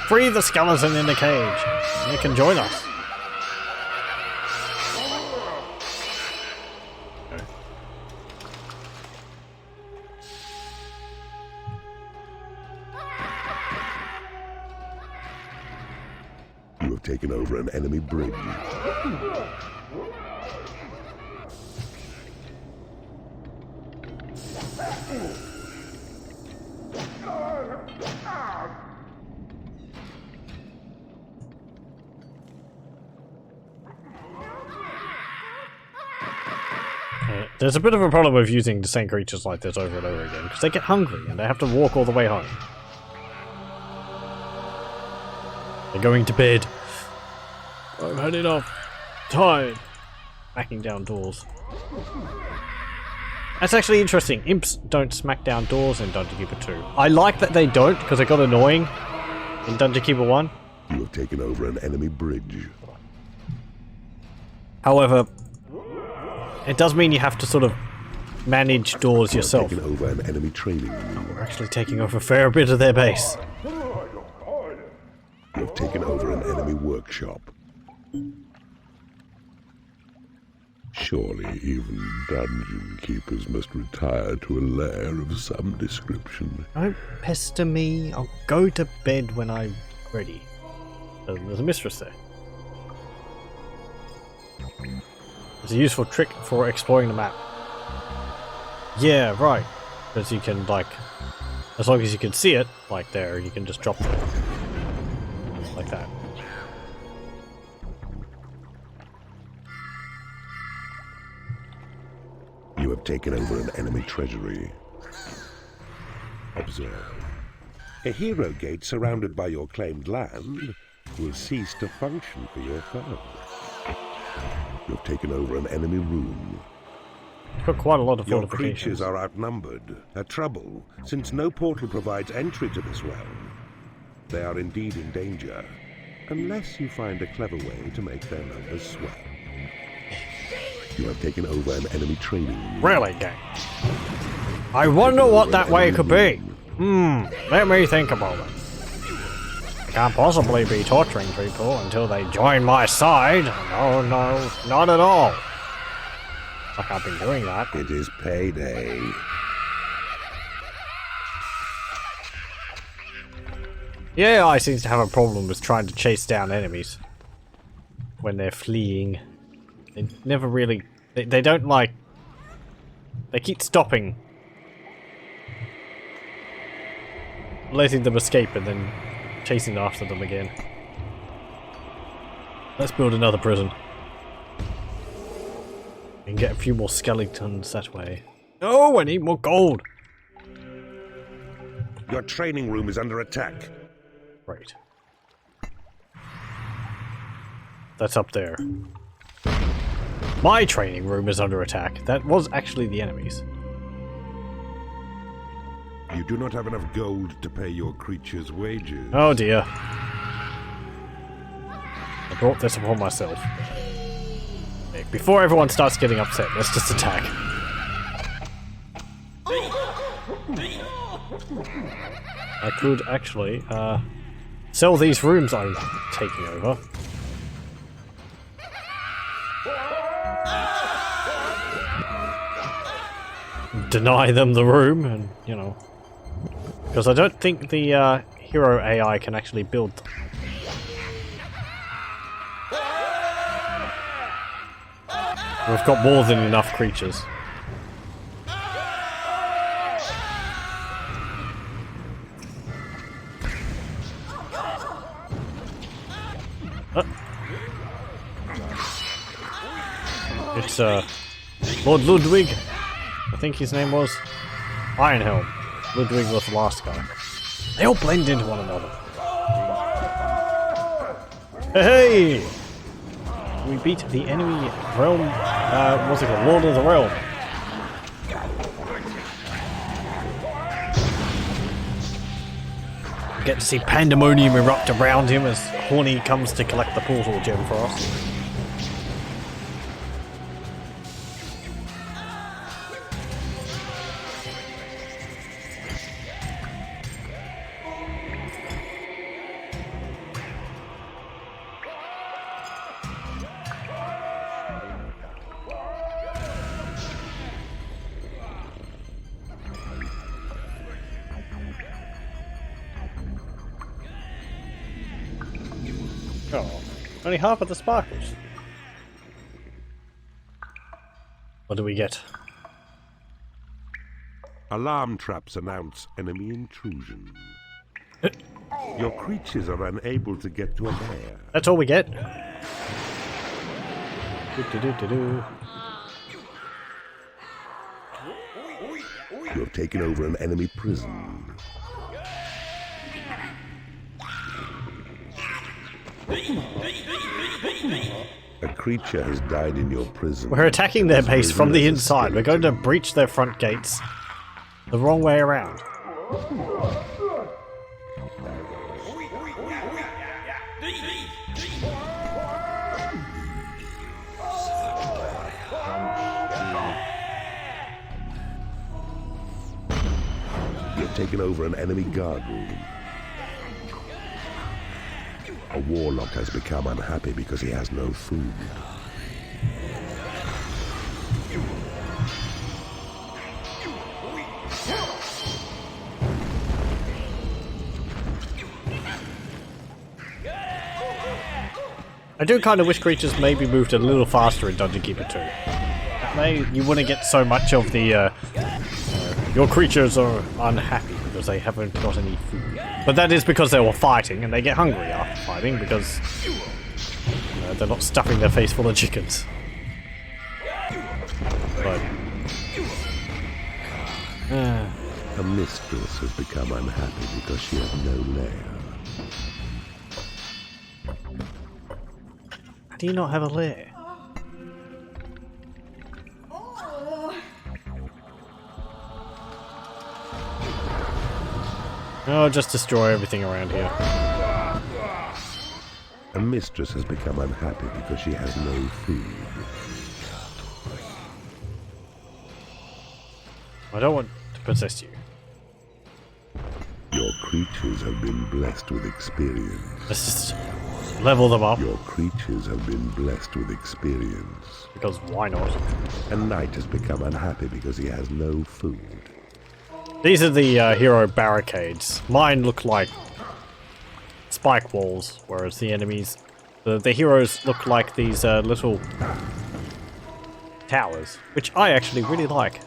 Speaker 1: Free the skeleton in the cage. They can join us. Okay.
Speaker 2: You have taken over an enemy bridge.
Speaker 1: There's a bit of a problem with using the same creatures like this over and over again, because they get hungry and they have to walk all the way home. They're going to bed. I've had enough. Tired. Smacking down doors. That's actually interesting. Imps don't smack down doors in Dungeon Keeper 2. I like that they don't, because it got annoying in Dungeon Keeper 1.
Speaker 3: You have taken over an enemy bridge.
Speaker 1: However, it does mean you have to sort of manage doors yourself.
Speaker 3: Taken over an enemy training room.
Speaker 1: We're actually taking over a fair bit of their base.
Speaker 3: You have taken over an enemy workshop. Surely even dungeon keepers must retire to a lair of some description.
Speaker 1: Don't pester me. I'll go to bed when I'm ready. There's a mistress there. It's a useful trick for exploring the map. Yeah, right. Because you can, like, as long as you can see it, like there, you can just drop it. Like that.
Speaker 3: You have taken over an enemy treasury. Observe. A hero gate surrounded by your claimed land will cease to function for your foe. You have taken over an enemy room.
Speaker 1: You've got quite a lot of
Speaker 3: Your
Speaker 1: fortifications.
Speaker 3: creatures are outnumbered, a trouble, since no portal provides entry to this realm. They are indeed in danger, unless you find a clever way to make their numbers swell. You have taken over an enemy training room.
Speaker 1: Really, gang? I wonder what that way could be. Let me think about it. I can't possibly be torturing people until they join my side. No, no, not at all. I can't be doing that.
Speaker 3: It is payday.
Speaker 1: Yeah, I seems to have a problem with trying to chase down enemies when they're fleeing. They never really... They don't like... They keep stopping. Letting them escape and then chasing after them again. Let's build another prison. And get a few more skeletons that way. Oh, I need more gold!
Speaker 3: Your training room is under attack.
Speaker 1: Right. That's up there. My training room is under attack. That was actually the enemies.
Speaker 3: You do not have enough gold to pay your creatures' wages.
Speaker 1: Oh dear. I brought this upon myself. Before everyone starts getting upset, let's just attack. I could actually sell these rooms I'm taking over. Deny them the room, and you know, because I don't think the hero AI can actually build them. We've got more than enough creatures. It's Lord Ludwig, I think his name was. Ironhelm. Ludwig was the last guy. They all blend into one another. Hey! We beat the enemy realm, what's it called? Lord of the Realm. Get to see pandemonium erupt around him as Horny comes to collect the portal gem for us. Oh, only half of the sparkles. What do we get?
Speaker 3: Alarm traps announce enemy intrusion. Your creatures are unable to get to a lair.
Speaker 1: That's all we get. Do-do-do-do-do.
Speaker 3: You have taken over an enemy prison. A creature has died in your prison.
Speaker 1: We're attacking their base from the inside. We're going to breach their front gates the wrong way around.
Speaker 3: You've taken over an enemy guard room. A warlock has become unhappy because he has no food.
Speaker 1: I do kind of wish creatures maybe moved a little faster in Dungeon Keeper 2. That way you wouldn't get so much of the your creatures are unhappy because they haven't got any food. But that is because they were fighting and they get hungry after fighting because they're not stuffing their face full of chickens. But
Speaker 3: A mistress has become unhappy because she has no lair.
Speaker 1: how do you not have a lair? Oh, just destroy everything around here.
Speaker 3: A mistress has become unhappy because she has no food.
Speaker 1: I don't want to possess you.
Speaker 3: Your creatures have been blessed with experience.
Speaker 1: Let's just level them up,
Speaker 3: Your creatures have been blessed with experience.
Speaker 1: because why not?
Speaker 3: A knight has become unhappy because he has no food.
Speaker 1: These are the hero barricades. Mine look like spike walls, whereas the enemies, the heroes look like these little towers, which I actually really like.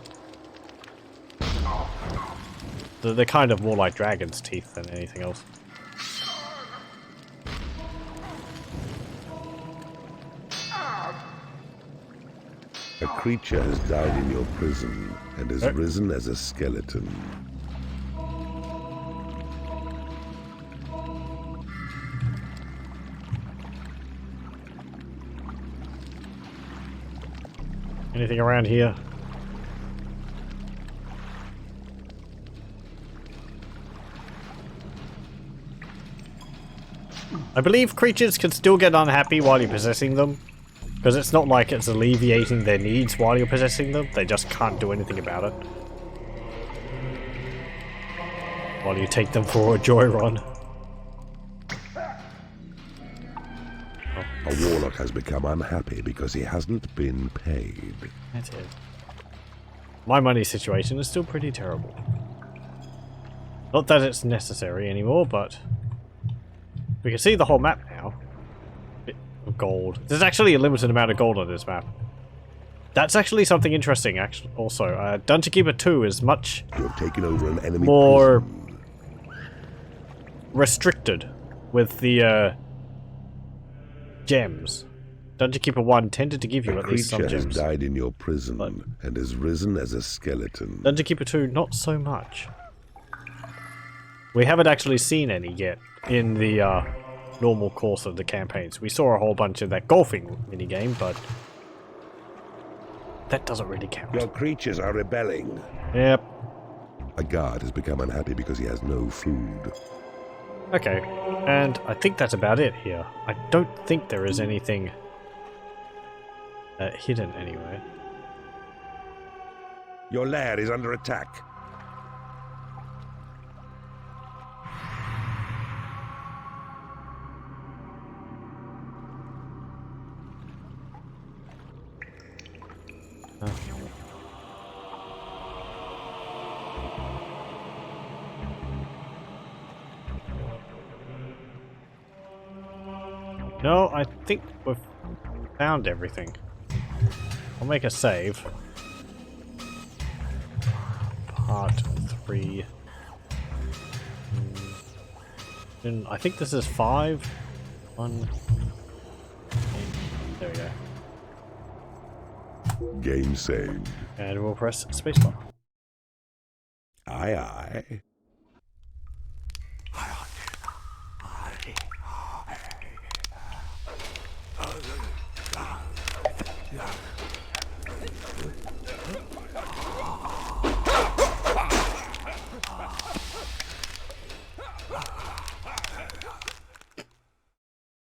Speaker 1: They're kind of more like dragon's teeth than anything else.
Speaker 3: A creature has died in your prison and has risen as a skeleton.
Speaker 1: Anything around here? I believe creatures can still get unhappy while you're possessing them, because it's not like it's alleviating their needs while you're possessing them, they just can't do anything about it. While you take them for a joy run.
Speaker 3: A warlock has become unhappy because he hasn't been paid.
Speaker 1: That's it. My money situation is still pretty terrible. Not that it's necessary anymore, but we can see the whole map now. Bit of gold. There's actually a limited amount of gold on this map. That's actually something interesting. Actually, also, Dungeon Keeper 2 is much
Speaker 3: You have taken over an enemy
Speaker 1: more
Speaker 3: prison.
Speaker 1: restricted with the gems. Dungeon Keeper 1 tended to give you
Speaker 3: A
Speaker 1: at least some
Speaker 3: creature has
Speaker 1: gems.
Speaker 3: died in your prison
Speaker 1: But-
Speaker 3: and has risen as a skeleton.
Speaker 1: Dungeon Keeper 2, not so much. We haven't actually seen any yet in the normal course of the campaigns. We saw a whole bunch of that golfing minigame, but that doesn't really count.
Speaker 3: Your creatures are rebelling.
Speaker 1: Yep.
Speaker 3: A guard has become unhappy because he has no food.
Speaker 1: Okay, and I think that's about it here. I don't think there is anything hidden anywhere.
Speaker 3: Your lair is under attack.
Speaker 1: No, I think we've found everything. I'll make a save. Heart 3. And I think this is 5. 1. There we go.
Speaker 2: Game saved.
Speaker 1: And we'll press spacebar.
Speaker 2: Aye, aye.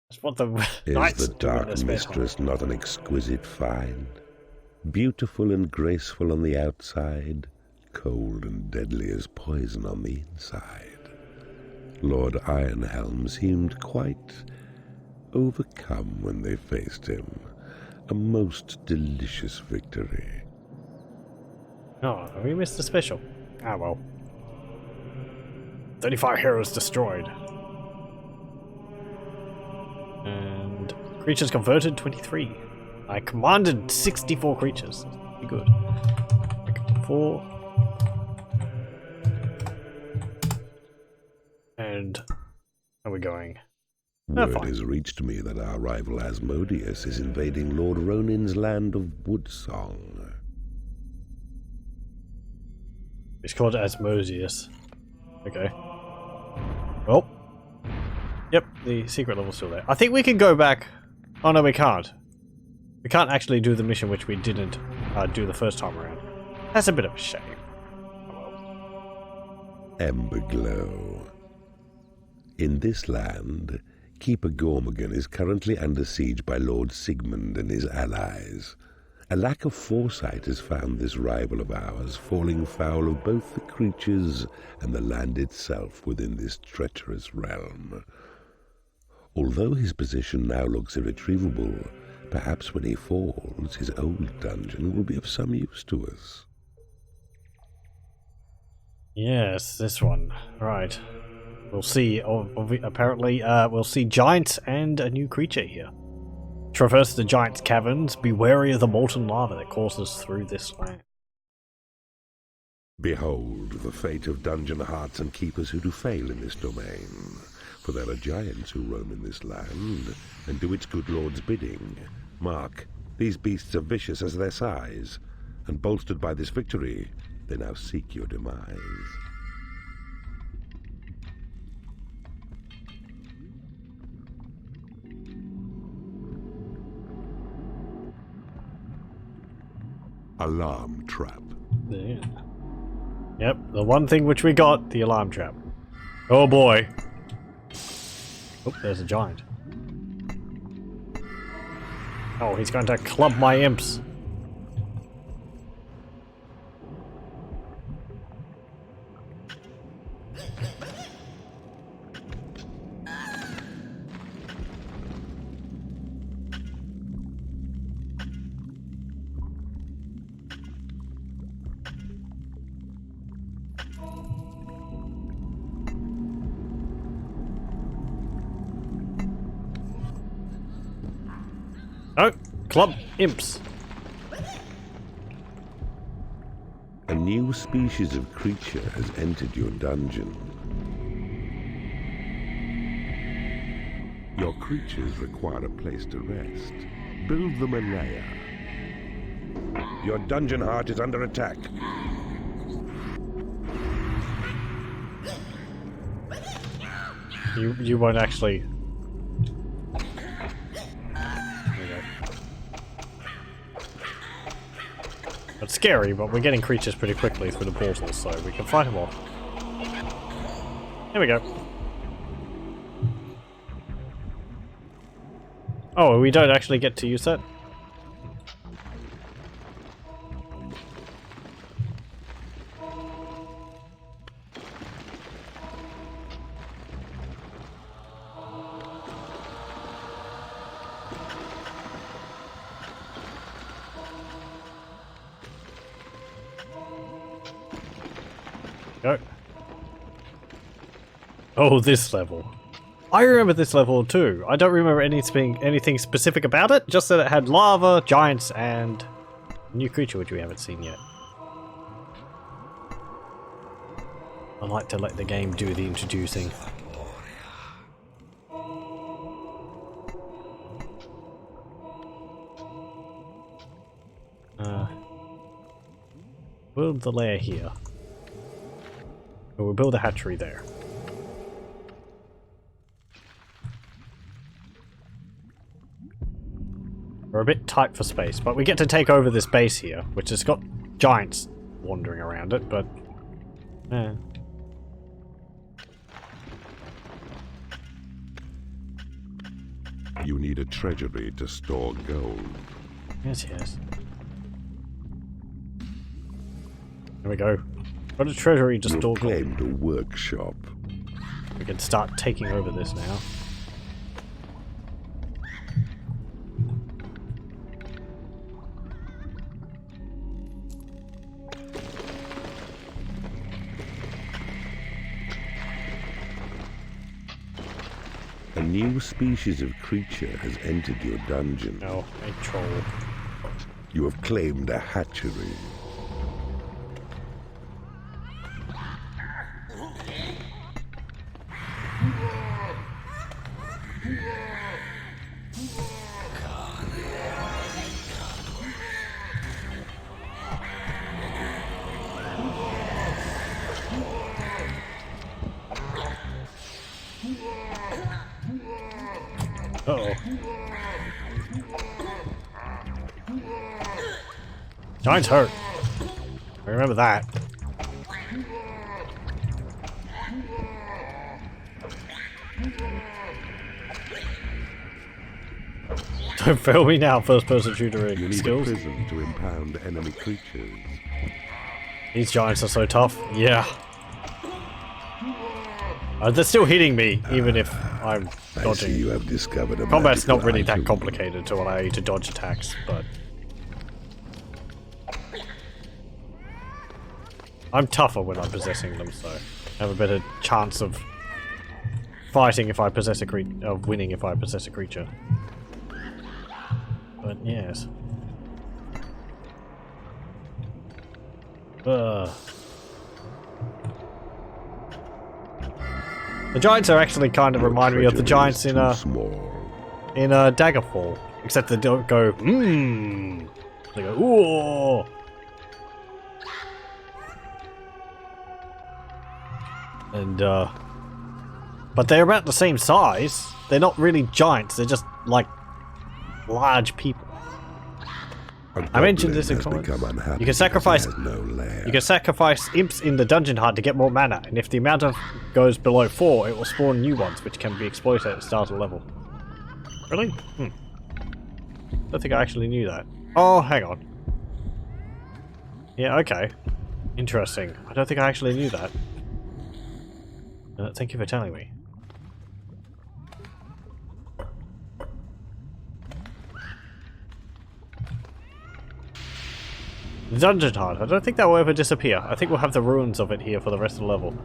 Speaker 1: That's what the
Speaker 2: Is
Speaker 1: knights
Speaker 2: the
Speaker 1: do in
Speaker 2: dark
Speaker 1: this
Speaker 2: mistress not an exquisite find? Beautiful and graceful on the outside, cold and deadly as poison on the inside. Lord Ironhelm seemed quite overcome when they faced him. A most delicious victory.
Speaker 1: Oh, we missed the special. Ah well. 35 heroes destroyed. And creatures converted 23. I commanded 64 creatures. Pretty good. 4. And are we going?
Speaker 2: Word
Speaker 1: fine.
Speaker 2: has reached me that our rival Asmodeus is invading Lord Ronin's land of Woodsong.
Speaker 1: It's called Asmodeus. Okay. Well. Yep, the secret level's still there. I think we can go back. Oh no, we can't. We can't actually do the mission which we didn't do the first time around. That's a bit of a shame. Oh, well.
Speaker 2: Emberglow. In this land, Keeper Gormagan is currently under siege by Lord Sigmund and his allies. A lack of foresight has found this rival of ours falling foul of both the creatures and the land itself within this treacherous realm. Although his position now looks irretrievable, perhaps when he falls, his old dungeon will be of some use to us.
Speaker 1: Yes, this one. Right. We'll see. Apparently, we'll see giants and a new creature here. Traverse the giant's caverns. Be wary of the molten lava that courses through this land.
Speaker 2: Behold the fate of dungeon hearts and keepers who do fail in this domain. For there are giants who roam in this land and do its good lord's bidding. Mark, these beasts are vicious as their size, and bolstered by this victory, they now seek your demise. Alarm trap.
Speaker 1: Yeah. Yep, the one thing which we got, the alarm trap. Oh boy. Oh, there's a giant. Oh, he's going to club my imps. Oh, club imps.
Speaker 2: A new species of creature has entered your dungeon. Your creatures require a place to rest. Build them a lair. Your dungeon heart is under attack.
Speaker 1: You won't actually. It's scary, but we're getting creatures pretty quickly through the portals, so we can fight them off. There we go. Oh, we don't actually get to use that? Go. Oh, this level. I remember this level too. I don't remember anything specific about it, just that it had lava, giants, and a new creature which we haven't seen yet. I like to let the game do the introducing. Build the lair here. Or we'll build a hatchery there. We're a bit tight for space, but we get to take over this base here, which has got giants wandering around it, but...
Speaker 3: You need a treasury to store gold.
Speaker 1: Yes, yes. There we go. Got a treasury to store gold.
Speaker 3: You've claimed a workshop.
Speaker 1: We can start taking over this now.
Speaker 3: A new species of creature has entered your dungeon.
Speaker 1: No, a troll.
Speaker 3: You have claimed a hatchery.
Speaker 1: Uh-oh. Giant's hurt. I remember that. Don't fail me now, first person shooter
Speaker 3: You need
Speaker 1: skills.
Speaker 3: a prison to impound enemy creatures.
Speaker 1: These giants are so tough. Yeah. They're still hitting me, even if I'm
Speaker 3: I see you
Speaker 1: dodging.
Speaker 3: have discovered a
Speaker 1: Combat's not
Speaker 3: magical
Speaker 1: really that
Speaker 3: item.
Speaker 1: complicated to allow you to dodge attacks, but... I'm tougher when I'm possessing them, so I have a better chance of fighting if I possess a creature, of winning if I possess a creature. But yes. The giants are actually kind of
Speaker 3: Your
Speaker 1: remind me of the
Speaker 3: treasury
Speaker 1: giants
Speaker 3: is
Speaker 1: in
Speaker 3: too small.
Speaker 1: Daggerfall, except they don't go They go ooh. And but they're about the same size. They're not really giants. They're just like large people. I mentioned this in comments. You can sacrifice. You can sacrifice imps in the dungeon heart to get more mana, and if the amount of goes below 4, it will spawn new ones, which can be exploited at the start of the level. Really? Don't think I actually knew that. Oh, hang on. Yeah, okay. Interesting. I don't think I actually knew that. Thank you for telling me. The Dungeon Heart. I don't think that will ever disappear. I think we'll have the ruins of it here for the rest of the level.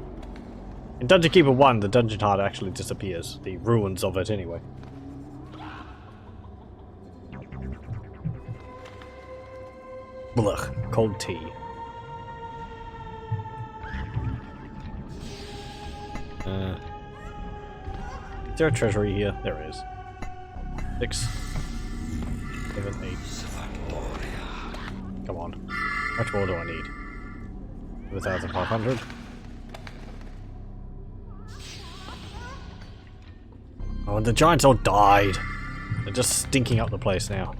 Speaker 1: In Dungeon Keeper 1, the Dungeon Heart actually disappears. The ruins of it, anyway. Blech. Cold tea. Is there a treasury here? There is. 6, 7, 8. Come on. How much more do I need? 1,500. Oh, and the giants all died. They're just stinking up the place now.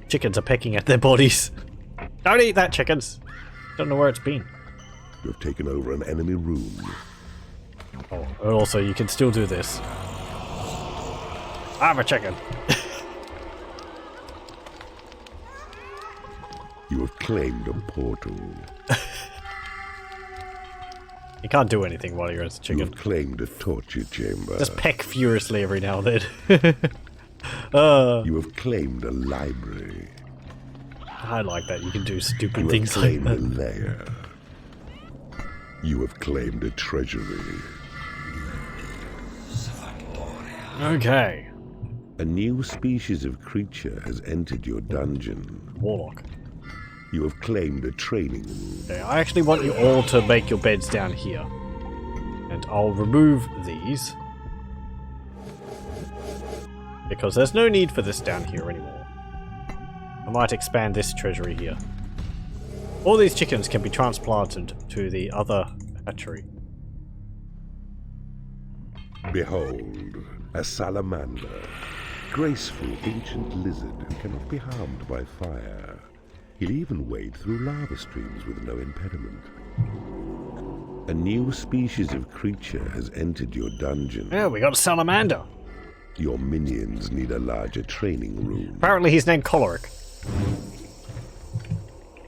Speaker 1: Chickens are pecking at their bodies. Don't eat that, chickens! Don't know where it's been.
Speaker 3: You have taken over an enemy room.
Speaker 1: Oh, and also you can still do this. I'm a chicken.
Speaker 3: You have claimed a portal.
Speaker 1: You can't do anything while you're as a
Speaker 3: You
Speaker 1: chicken.
Speaker 3: have claimed a torture chamber.
Speaker 1: Just peck furiously every now and then.
Speaker 3: You have claimed a library.
Speaker 1: I like that. You can do stupid
Speaker 3: You have
Speaker 1: things like
Speaker 3: claimed a
Speaker 1: that.
Speaker 3: lair. You have claimed a treasury.
Speaker 1: Okay.
Speaker 3: A new species of creature has entered your dungeon.
Speaker 1: Warlock.
Speaker 3: You have claimed a training room.
Speaker 1: Okay, I actually want you all to make your beds down here. And I'll remove these. Because there's no need for this down here anymore. I might expand this treasury here. All these chickens can be transplanted to the other hatchery.
Speaker 3: Behold, a salamander. Graceful ancient lizard who cannot be harmed by fire. He'll even wade through lava streams with no impediment. A new species of creature has entered your dungeon.
Speaker 1: Yeah, we got a salamander.
Speaker 3: Your minions need a larger training room.
Speaker 1: Apparently he's named Choleric.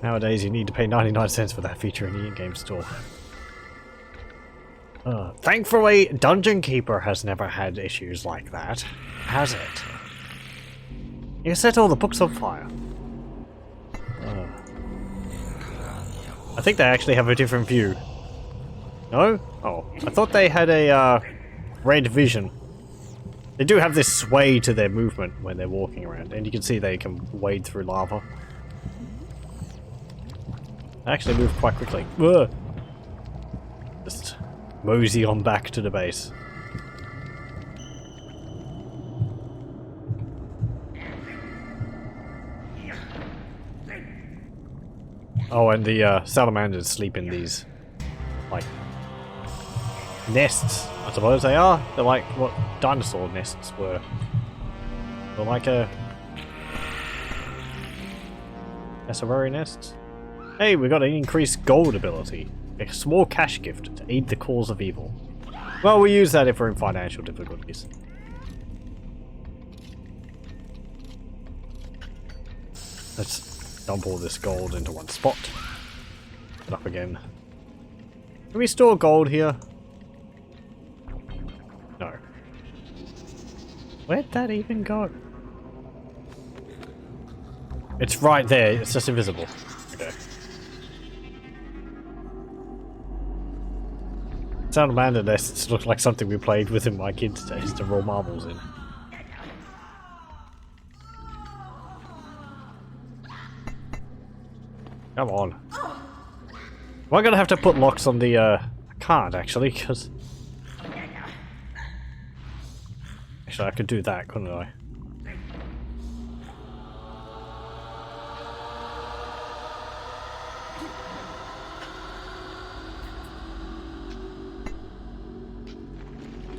Speaker 1: Nowadays you need to pay 99 cents for that feature in the in-game store. Thankfully, Dungeon Keeper has never had issues like that, has it? You set all the books on fire. I think they actually have a different view. No? Oh, I thought they had a red vision. They do have this sway to their movement when they're walking around, and you can see they can wade through lava. They actually move quite quickly. Ugh. Just mosey on back to the base. Oh, and the salamanders sleep in these, like, nests, I suppose they are. They're like what dinosaur nests were. They're like a cassowary nests. Hey, we got an increased gold ability. A small cash gift to aid the cause of evil. Well, we use that if we're in financial difficulties. Let's dump all this gold into one spot. Put up again. Can we store gold here? No. Where'd that even go? It's right there, it's just invisible. Okay. Salamander nests look like something we played with in my kids' days to roll marbles in. Come on. Am I gonna have to put locks on the, I can't actually, because... Actually, I could do that, couldn't I?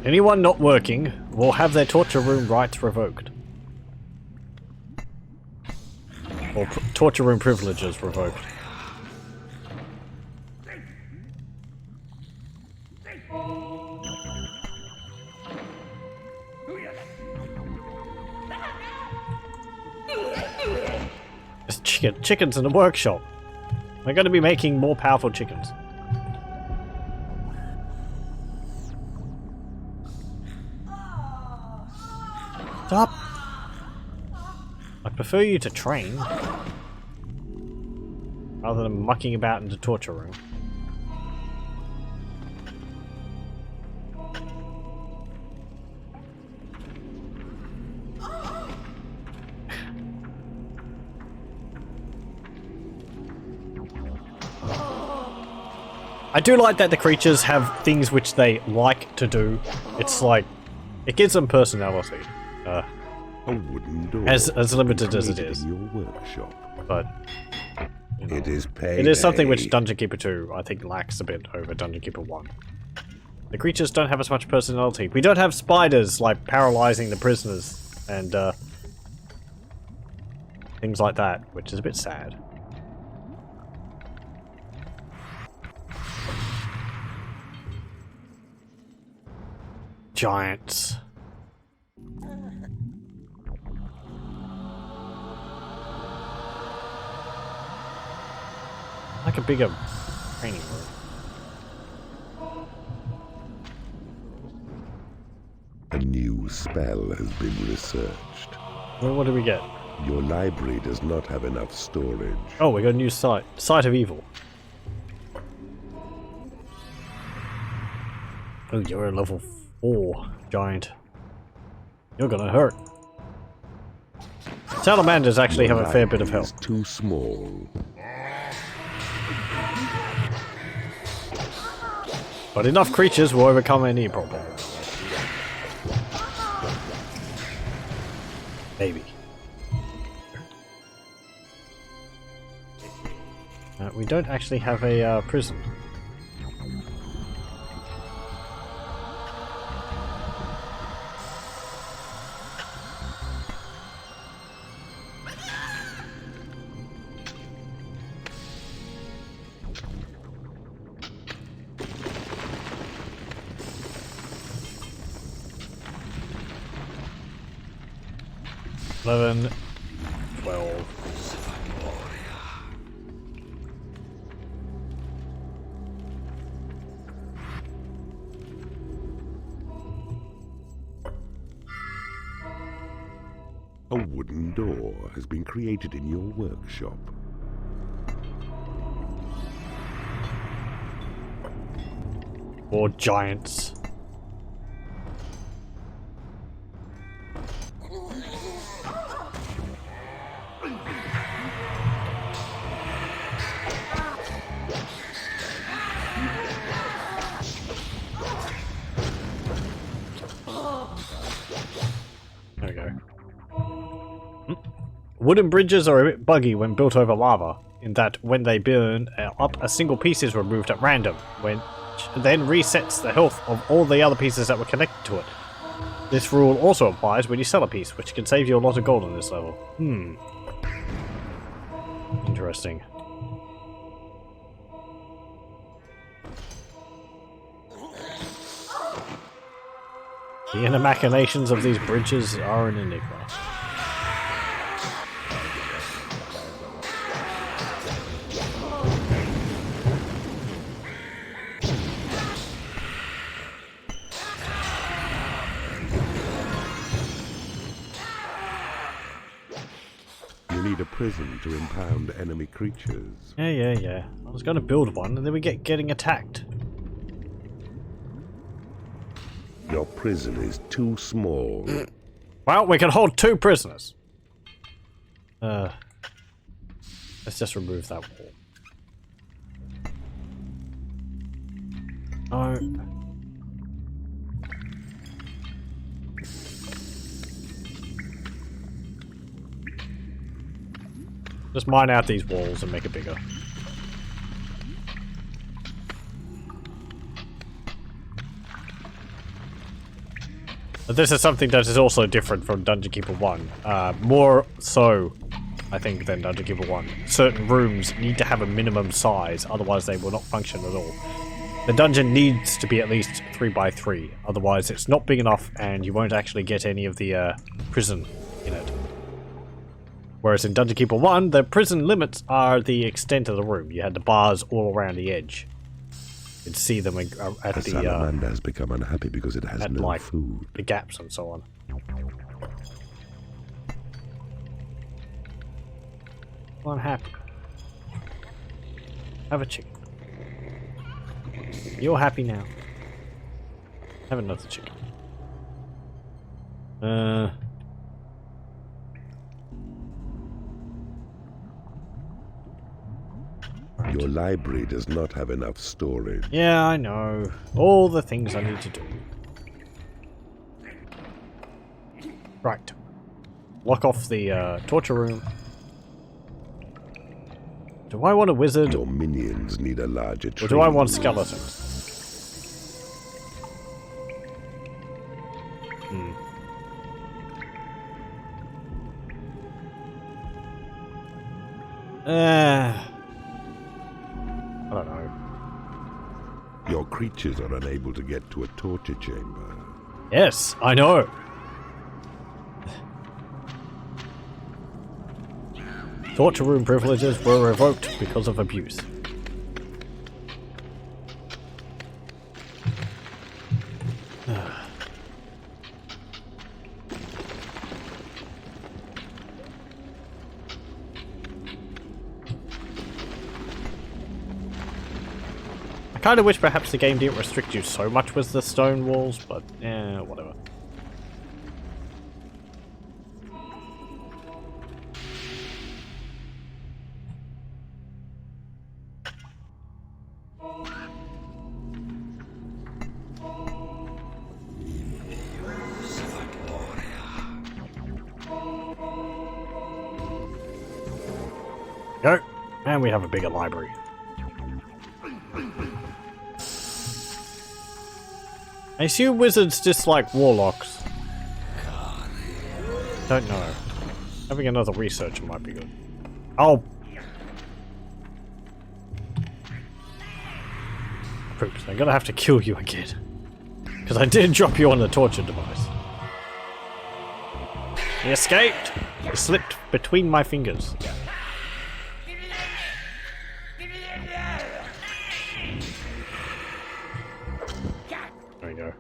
Speaker 1: Anyone not working will have their torture room rights revoked. Or torture room privileges revoked. There's chickens in the workshop. We're going to be making more powerful chickens. Stop! I prefer you to train rather than mucking about in the torture room. I do like that the creatures have things which they like to do. It's like, it gives them personality.
Speaker 3: A wooden door.
Speaker 1: As limited as it is.
Speaker 3: In your workshop.
Speaker 1: But you know,
Speaker 3: it is payday.
Speaker 1: It is something which Dungeon Keeper 2 I think lacks a bit over Dungeon Keeper 1. The creatures don't have as much personality. We don't have spiders like paralyzing the prisoners and things like that, which is a bit sad. Giants. Like a bigger training room.
Speaker 3: A new spell has been researched.
Speaker 1: Well, what do we get?
Speaker 3: Your library does not have enough storage.
Speaker 1: Oh, we got a new site. Site of Evil. Oh, you're a level 4 giant. You're gonna hurt. Salamanders actually have a fair bit of health.
Speaker 3: Too small.
Speaker 1: But enough creatures will overcome any problem. Maybe. We don't actually have a prison. $11, $12.
Speaker 3: A wooden door has been created in your workshop.
Speaker 1: Or giants. There we go. Wooden bridges are a bit buggy when built over lava, in that when they burn up, a single piece is removed at random, which then resets the health of all the other pieces that were connected to it. This rule also applies when you sell a piece, which can save you a lot of gold on this level. Interesting. The inner machinations of these bridges are an enigma.
Speaker 3: You need a prison to impound enemy creatures.
Speaker 1: Yeah. I was going to build one, and then we getting attacked.
Speaker 3: Your prison is too small.
Speaker 1: Well, we can hold 2 prisoners. Let's just remove that wall. Oh. Just mine out these walls and make it bigger. But this is something that is also different from Dungeon Keeper 1. More so, I think, than Dungeon Keeper 1. Certain rooms need to have a minimum size, otherwise they will not function at all. The dungeon needs to be at least 3x3, otherwise it's not big enough and you won't actually get any of the prison in it. Whereas in Dungeon Keeper 1, the prison limits are the extent of the room. You had the bars all around the edge. You could see them at
Speaker 3: the salamander has become unhappy because it has no
Speaker 1: like,
Speaker 3: food.
Speaker 1: The gaps and so on. Well, I'm happy. Have a chicken. You're happy now. Have another chicken.
Speaker 3: Your library does not have enough storage.
Speaker 1: Yeah, I know. All the things I need to do. Right. Lock off the torture room. Do I want a wizard?
Speaker 3: Your minions need a larger tree.
Speaker 1: Or do I want skeletons? I don't know.
Speaker 3: Your creatures are unable to get to a torture chamber.
Speaker 1: Yes, I know. Torture room privileges were revoked because of abuse. I kind of wish perhaps the game didn't restrict you so much with the stone walls, but whatever. And we have a bigger library. I assume wizards dislike warlocks. Don't know. Having another researcher might be good. Oh! Oops, I'm gonna have to kill you again. Because I did drop you on the torture device. He escaped! He slipped between my fingers. There we go.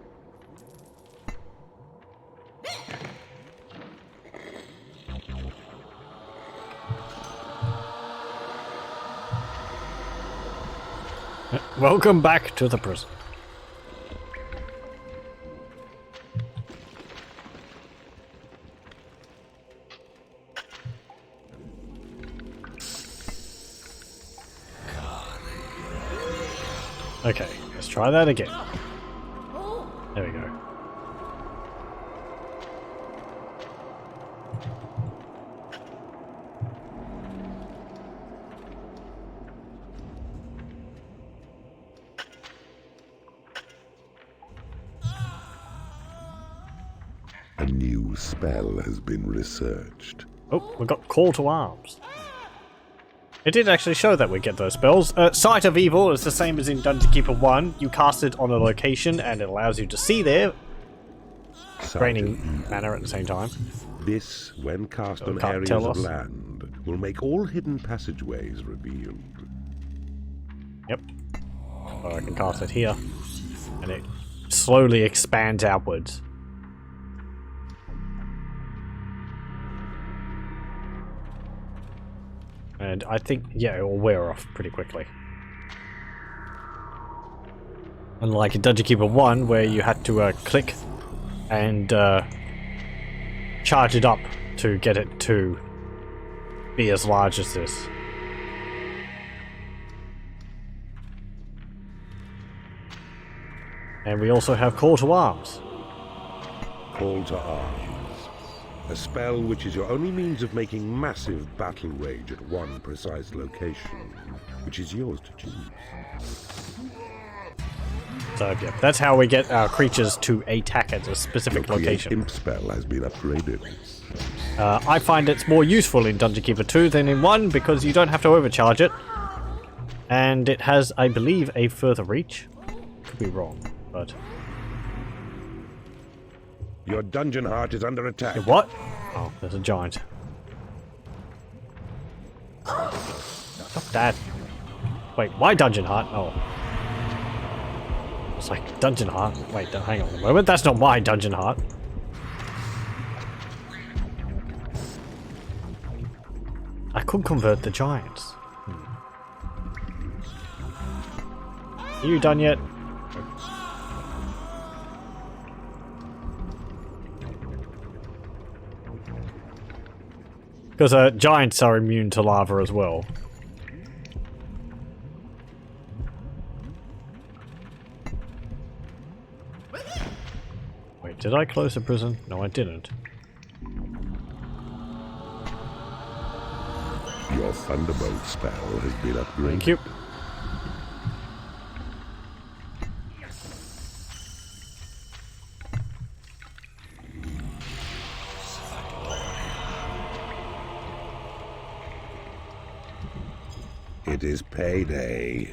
Speaker 1: Welcome back to the prison. Okay, let's try that again. There we go.
Speaker 2: A new spell has been researched.
Speaker 1: Oh, we got Call to Arms. It did actually show that we get those spells. Sight of Evil is the same as in Dungeon Keeper 1. You cast it on a location and it allows you to see there. Raining manner at the same time.
Speaker 3: This, when cast on
Speaker 1: can't
Speaker 3: areas
Speaker 1: tell
Speaker 3: of
Speaker 1: us.
Speaker 3: land, will make all hidden passageways revealed.
Speaker 1: Yep. So I can cast it here. And it slowly expands outwards. And I think, yeah, it will wear off pretty quickly. Unlike in Dungeon Keeper 1, where you had to click and charge it up to get it to be as large as this. And we also have Call to Arms.
Speaker 3: Call to Arms. A spell which is your only means of making massive battle rage at one precise location, which is yours to choose.
Speaker 1: So, yeah, that's how we get our creatures to attack at a specific
Speaker 3: Your
Speaker 1: location.
Speaker 3: Imp spell has been upgraded.
Speaker 1: I find it's more useful in Dungeon Keeper 2 than in 1 because you don't have to overcharge it. And it has, I believe, a further reach. Could be wrong, but...
Speaker 3: Your dungeon heart is under attack.
Speaker 1: What? Oh, there's a giant. Stop that. Wait, why Dungeon Heart? Oh. It's like Dungeon Heart. Wait, hang on a moment. That's not my Dungeon Heart. I could convert the giants. Are you done yet? Because giants are immune to lava as well. Wait, did I close the prison? No, I didn't.
Speaker 2: Your Thunderbolt spell has been upgraded.
Speaker 1: Thank you.
Speaker 2: It is payday.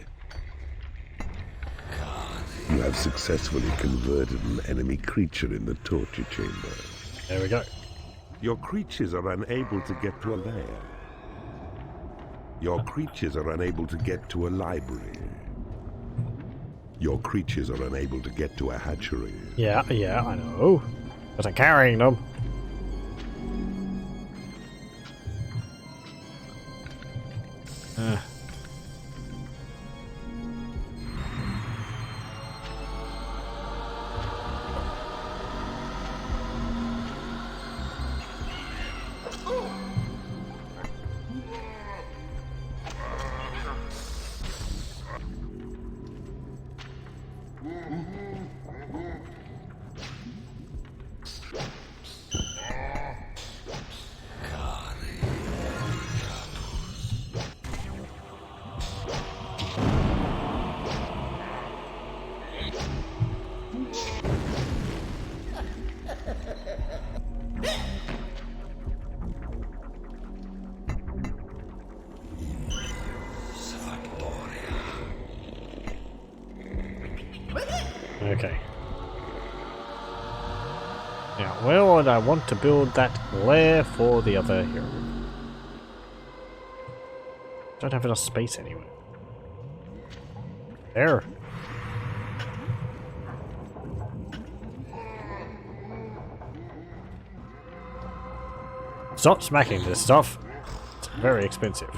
Speaker 2: You have successfully converted an enemy creature in the torture chamber.
Speaker 1: There we go.
Speaker 3: Your creatures are unable to get to a lair. Your creatures are unable to get to a library. Your creatures are unable to get to a hatchery.
Speaker 1: Yeah, I know. But I'm carrying them. Okay. Now, where would I want to build that lair for the other hero? Don't have enough space anyway. There. Stop smacking this stuff. It's very expensive.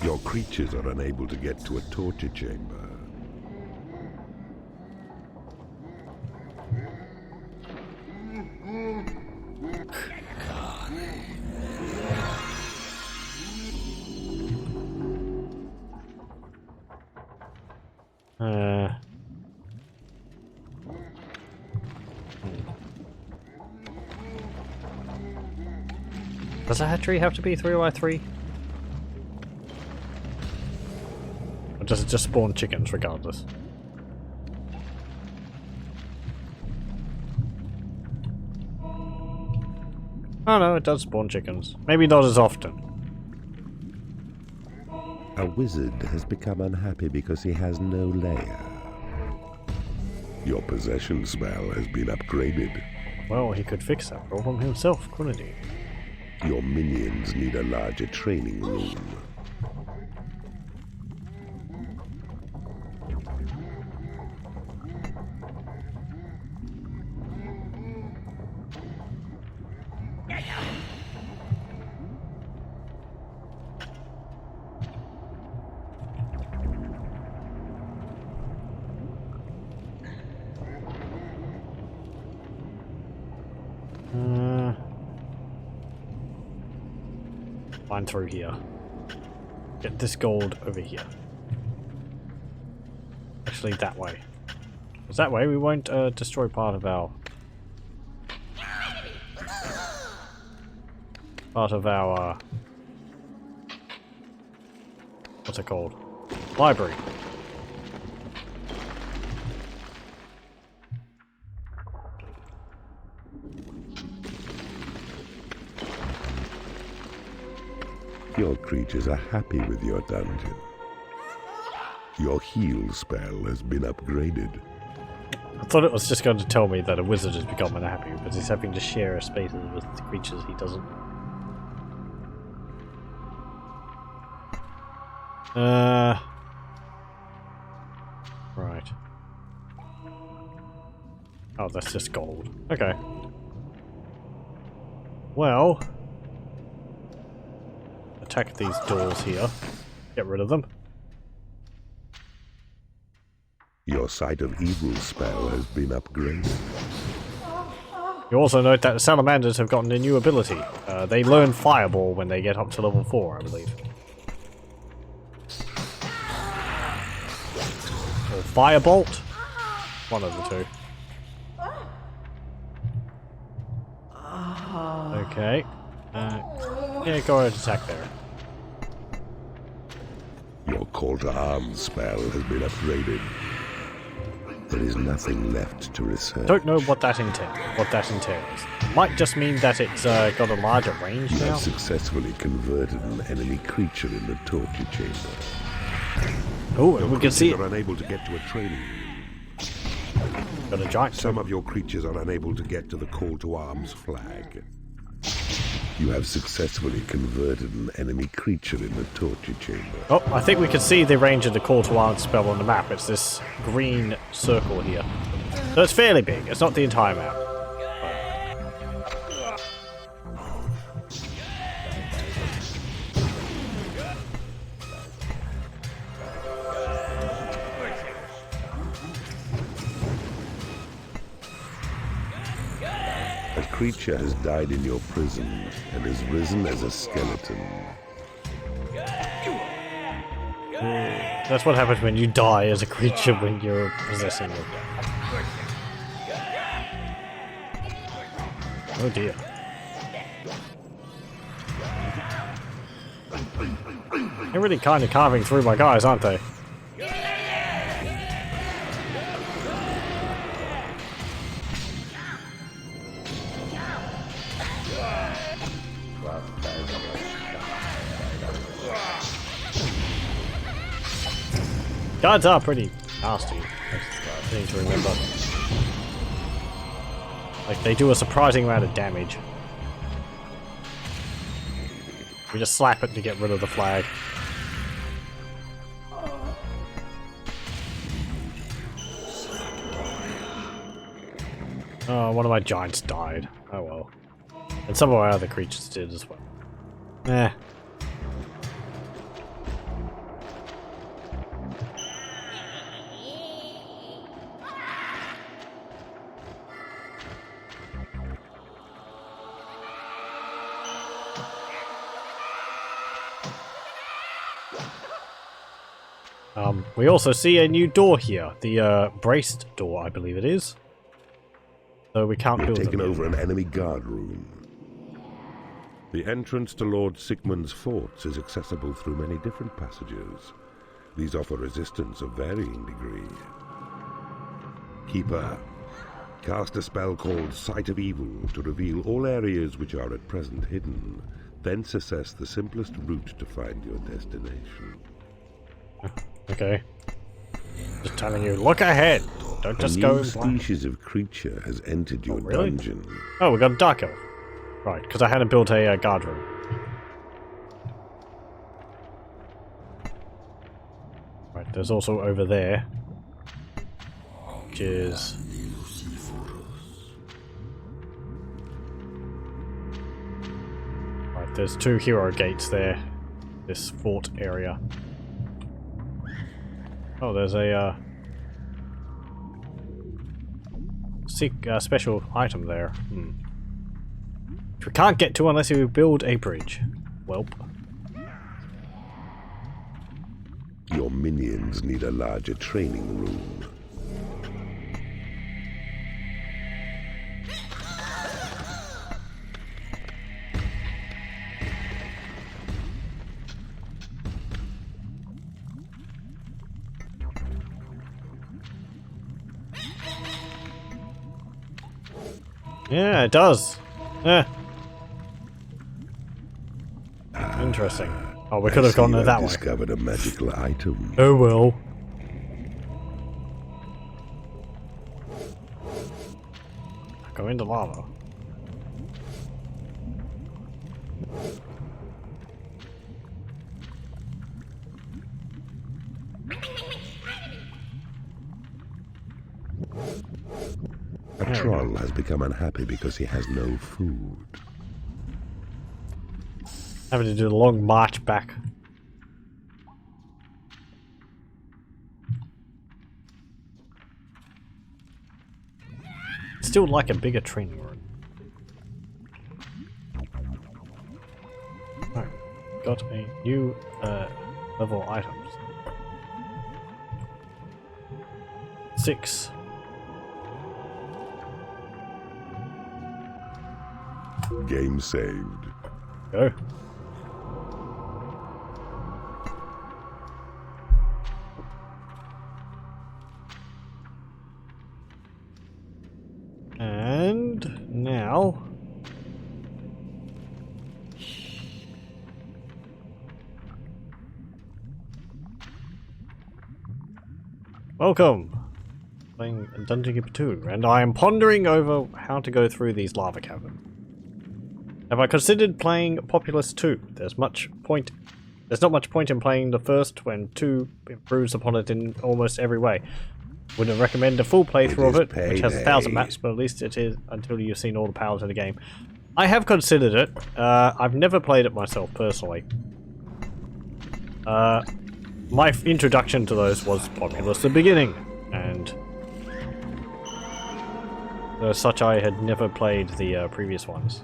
Speaker 3: Your creatures are unable to get to a torture chamber.
Speaker 1: Does a hatchery have to be 3x3? Or does it just spawn chickens regardless? Oh no, it does spawn chickens. Maybe not as often.
Speaker 2: A wizard has become unhappy because he has no lair.
Speaker 3: Your possession spell has been upgraded.
Speaker 1: Well, he could fix that problem himself, couldn't he?
Speaker 3: Your minions need a larger training room.
Speaker 1: Line through here. Get this gold over here. Actually, that way. Because that way we won't destroy part of our... what's it called? Library.
Speaker 3: Your creatures are happy with your dungeon. Your heal spell has been upgraded.
Speaker 1: I thought it was just going to tell me that a wizard has become unhappy because he's having to share a space with the creatures he doesn't. Right. Oh, that's just gold. Okay. Well, attack these doors here. Get rid of them.
Speaker 3: Your sight of evil spell has been upgraded.
Speaker 1: You also note that the salamanders have gotten a new ability. They learn fireball when they get up to level 4, I believe. Or firebolt? One of the two. Okay. Yeah, go ahead and attack there.
Speaker 3: Your call to arms spell has been upgraded. There is nothing left to research.
Speaker 1: Don't know what that entails. Might just mean that it's got a larger range
Speaker 3: You
Speaker 1: now.
Speaker 3: have successfully converted an enemy creature in the torture chamber.
Speaker 1: Oh, and we can see it.
Speaker 3: Are unable to get to a training room.
Speaker 1: Got a giant.
Speaker 3: Some of your creatures are unable to get to the call to arms flag. You have successfully converted an enemy creature in the torture chamber.
Speaker 1: Oh, I think we can see the range of the call to arms spell on the map. It's this green circle here. So it's fairly big. It's not the entire map.
Speaker 3: A creature has died in your prison and has risen as a skeleton.
Speaker 1: That's what happens when you die as a creature when you're possessing it. Oh dear. They're really kind of carving through my guys, aren't they? Guards are pretty nasty. I need to remember. Like, they do a surprising amount of damage. We just slap it to get rid of the flag. Oh, one of my giants died. Oh well. And some of our other creatures did as well. Eh. We also see a new door here, the braced door, I believe it is. So we can't build
Speaker 3: taken
Speaker 1: them
Speaker 3: over an enemy guard room. The entrance to Lord Sigmund's forts is accessible through many different passages. These offer resistance of varying degree. Keeper, cast a spell called Sight of Evil to reveal all areas which are at present hidden. Thence assess the simplest route to find your destination.
Speaker 1: Okay. Just telling you, look ahead. Don't just go.
Speaker 3: A new species of creature has entered your
Speaker 1: really?
Speaker 3: dungeon.
Speaker 1: Oh, we got a dark elf. Right, because I hadn't built a guard room. Right, there's also over there, which is right. There's 2 hero gates there. This fort area. Oh, there's a special item there. Which we can't get to unless you build a bridge. Welp.
Speaker 3: Your minions need a larger training room.
Speaker 1: Yeah, it does. Yeah. Interesting. Oh, we could have gone that way.
Speaker 3: Discovered a magical item.
Speaker 1: Oh well. Go into lava.
Speaker 3: A troll has become unhappy because he has no food.
Speaker 1: Having to do the long march back. Still like a bigger training room. Alright, got a new level items. 6.
Speaker 3: Game saved.
Speaker 1: Go. And now welcome. Playing Dungeon Keeper 2, and I am pondering over how to go through these lava caverns. Have I considered playing Populous 2? There's not much point in playing the first when 2 improves upon it in almost every way. Wouldn't recommend a full playthrough of it, which has 1,000 maps, but at least it is until you've seen all the powers of the game. I have considered it. I've never played it myself, personally. My introduction to those was Populous at the beginning, and as such I had never played the previous ones.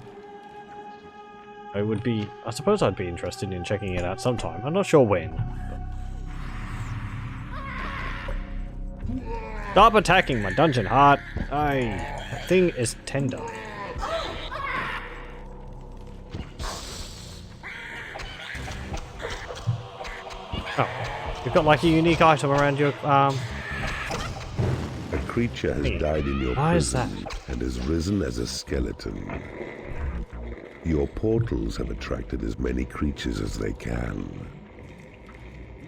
Speaker 1: I suppose I'd be interested in checking it out sometime. I'm not sure when. But stop attacking my dungeon heart. That thing is tender. Oh, you've got like a unique item around your
Speaker 3: A creature has died in your
Speaker 1: Why is that?
Speaker 3: prison and has risen as a skeleton. Your portals have attracted as many creatures as they can.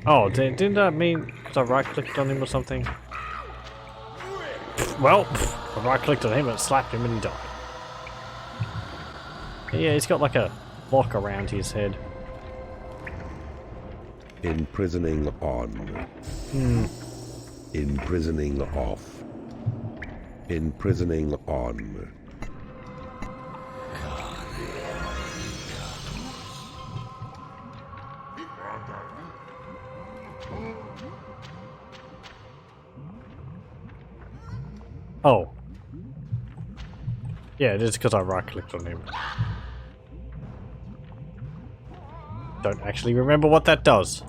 Speaker 1: Oh, didn't that mean because I right-clicked on him or something? Well, I right-clicked on him and slapped him and he died. Yeah, he's got like a lock around his head.
Speaker 3: Imprisoning on. Imprisoning off. Imprisoning on.
Speaker 1: Oh. Yeah, it is because I right-clicked on him. Don't actually remember what that does.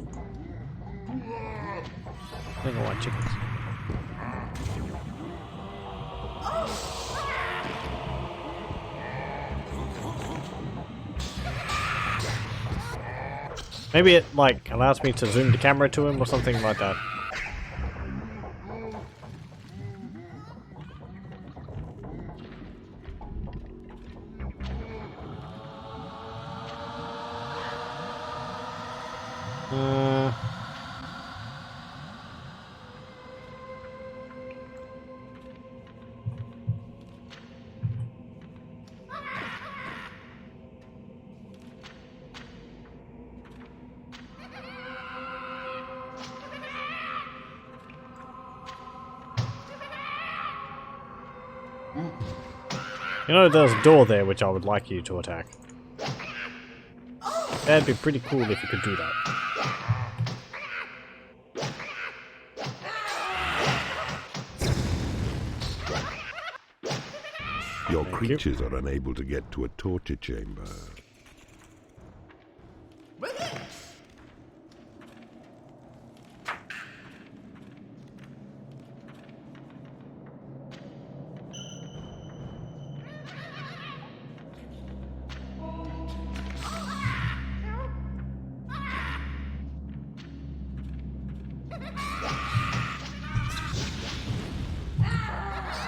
Speaker 1: I don't want chickens. Maybe it, like, allows me to zoom the camera to him or something like that. You know, there's a door there which I would like you to attack. That'd be pretty cool if you could do that.
Speaker 3: Your creatures are unable to get to a torture chamber.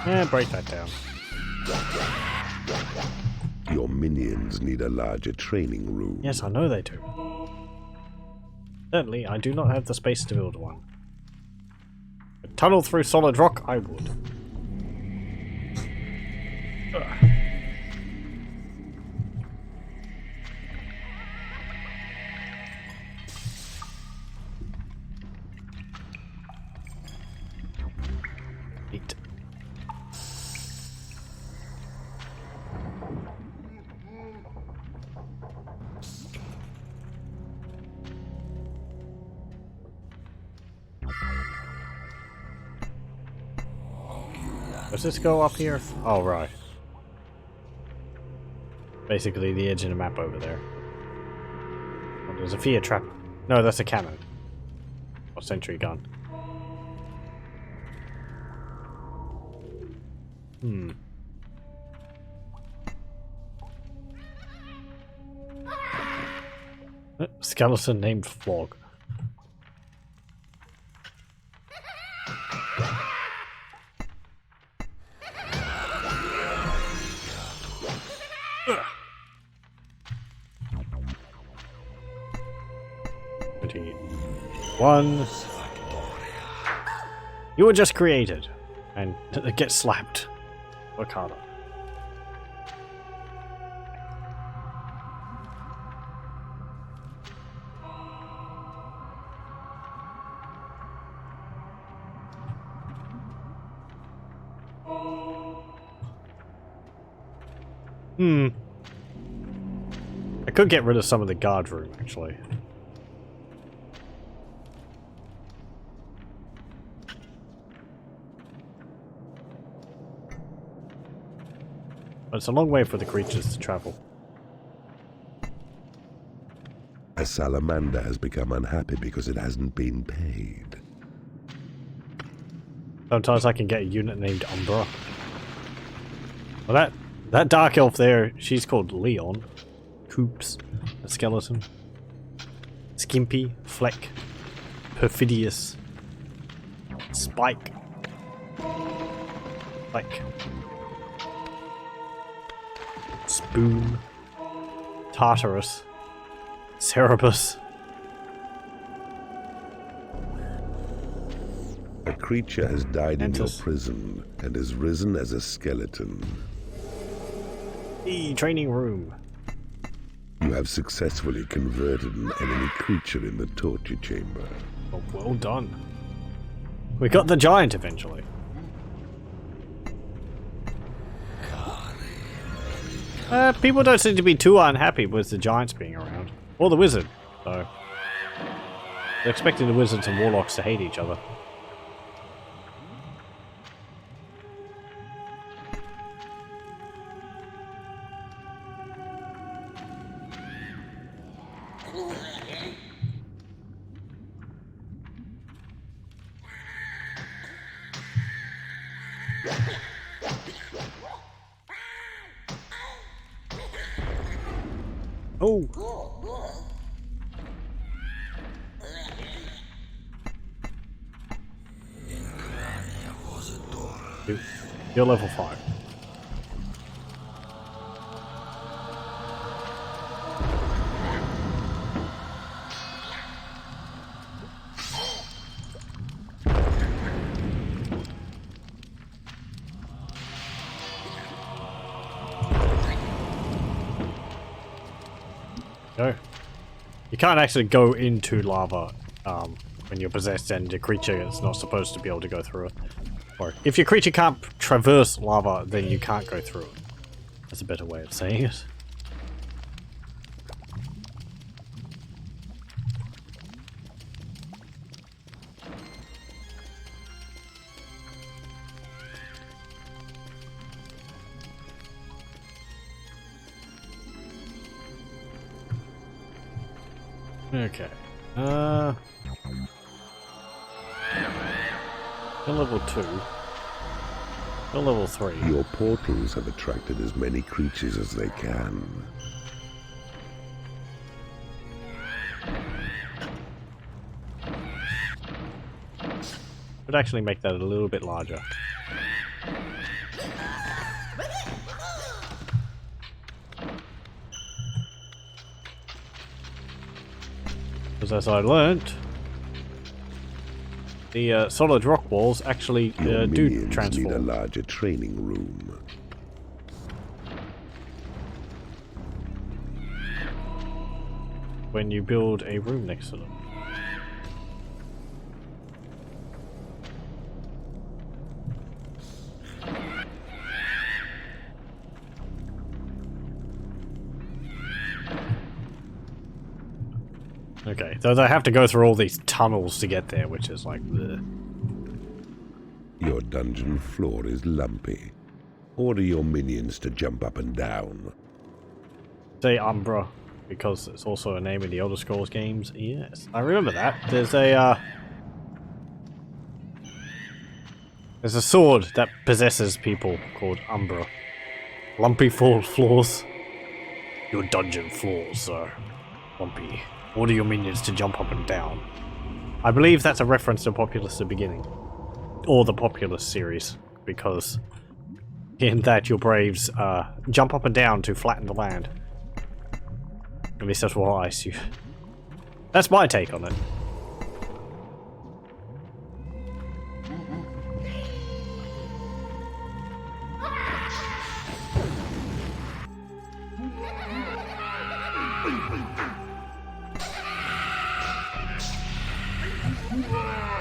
Speaker 1: Yeah, break that down.
Speaker 3: Your minions need a larger training room.
Speaker 1: Yes, I know they do. Certainly, I do not have the space to build one. A tunnel through solid rock, I would. Ugh. Eat. Does this go up here? Oh, right. Basically the edge of the map over there. Oh, there's a fear trap. No, that's a cannon. Or sentry gun. Skeleton named Flog. One. You were just created. And get slapped. Work harder. I could get rid of some of the guard room, actually. But it's a long way for the creatures to travel.
Speaker 3: A salamander has become unhappy because it hasn't been paid.
Speaker 1: Sometimes I can get a unit named Umbra. Well, that dark elf there, she's called Leon. Coops, a skeleton. Skimpy, Fleck, Perfidious, Spike, Fleck, Spoon, Tartarus, Cerebus,
Speaker 2: creature has died in your
Speaker 1: Enters.
Speaker 2: prison and has risen as a skeleton.
Speaker 1: The training room.
Speaker 2: You have successfully converted an enemy creature in the torture chamber.
Speaker 1: Oh, well done. We got the giant eventually. People don't seem to be too unhappy with the giants being around. Or the wizard, so. They're expecting the wizards and warlocks to hate each other. Oh! You're level 5. Go. You can't actually go into lava when you're possessed, and your creature is not supposed to be able to go through it. Or if your creature can't traverse lava, then you can't go through it. That's a better way of saying it. Okay. Still level 2. Still level 3.
Speaker 2: Your portals have attracted as many creatures as they can.
Speaker 1: Could actually make that a little bit larger. Because as I learnt, the solid rock walls actually
Speaker 2: Your
Speaker 1: do
Speaker 2: minions need a
Speaker 1: transform.
Speaker 2: larger training room.
Speaker 1: When you build a room next to them. Okay, so they have to go through all these tunnels to get there, which is like the.
Speaker 2: Your dungeon floor is lumpy. Order your minions to jump up and down.
Speaker 1: Say Umbra, because it's also a name in the Elder Scrolls games. Yes, I remember that. There's a sword that possesses people called Umbra. Lumpy floors. Your dungeon floors are lumpy. Order your minions to jump up and down. I believe that's a reference to Populous the Beginning. Or the Populous series, because in that your braves jump up and down to flatten the land. At least that's what I assume. That's my take on it.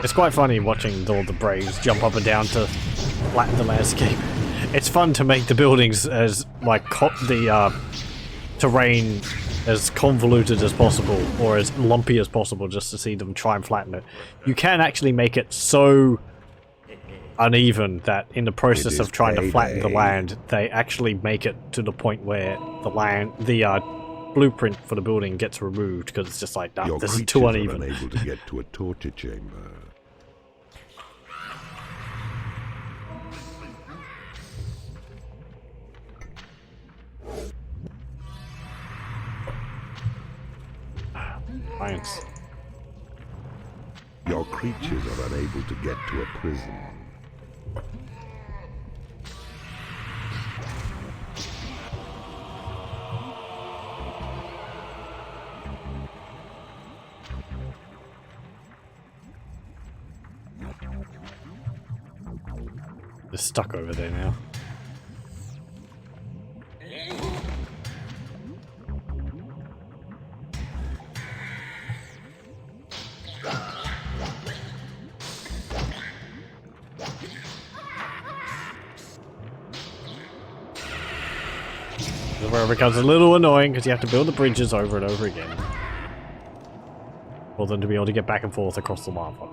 Speaker 1: It's quite funny watching all the braves jump up and down to flatten the landscape. It's fun to make the buildings as like the terrain as convoluted as possible, or as lumpy as possible, just to see them try and flatten it. You can actually make it so uneven that in the process of trying to flatten the land, they actually make it to the point where the blueprint for the building gets removed, because it's just like, nah, this is too uneven.
Speaker 2: Your creatures are unable to get to a torture chamber.
Speaker 1: Science.
Speaker 2: Your creatures are unable to get to a prison.
Speaker 1: stuck over there now. This is where it becomes a little annoying because you have to build the bridges over and over again for them to be able to get back and forth across the lava.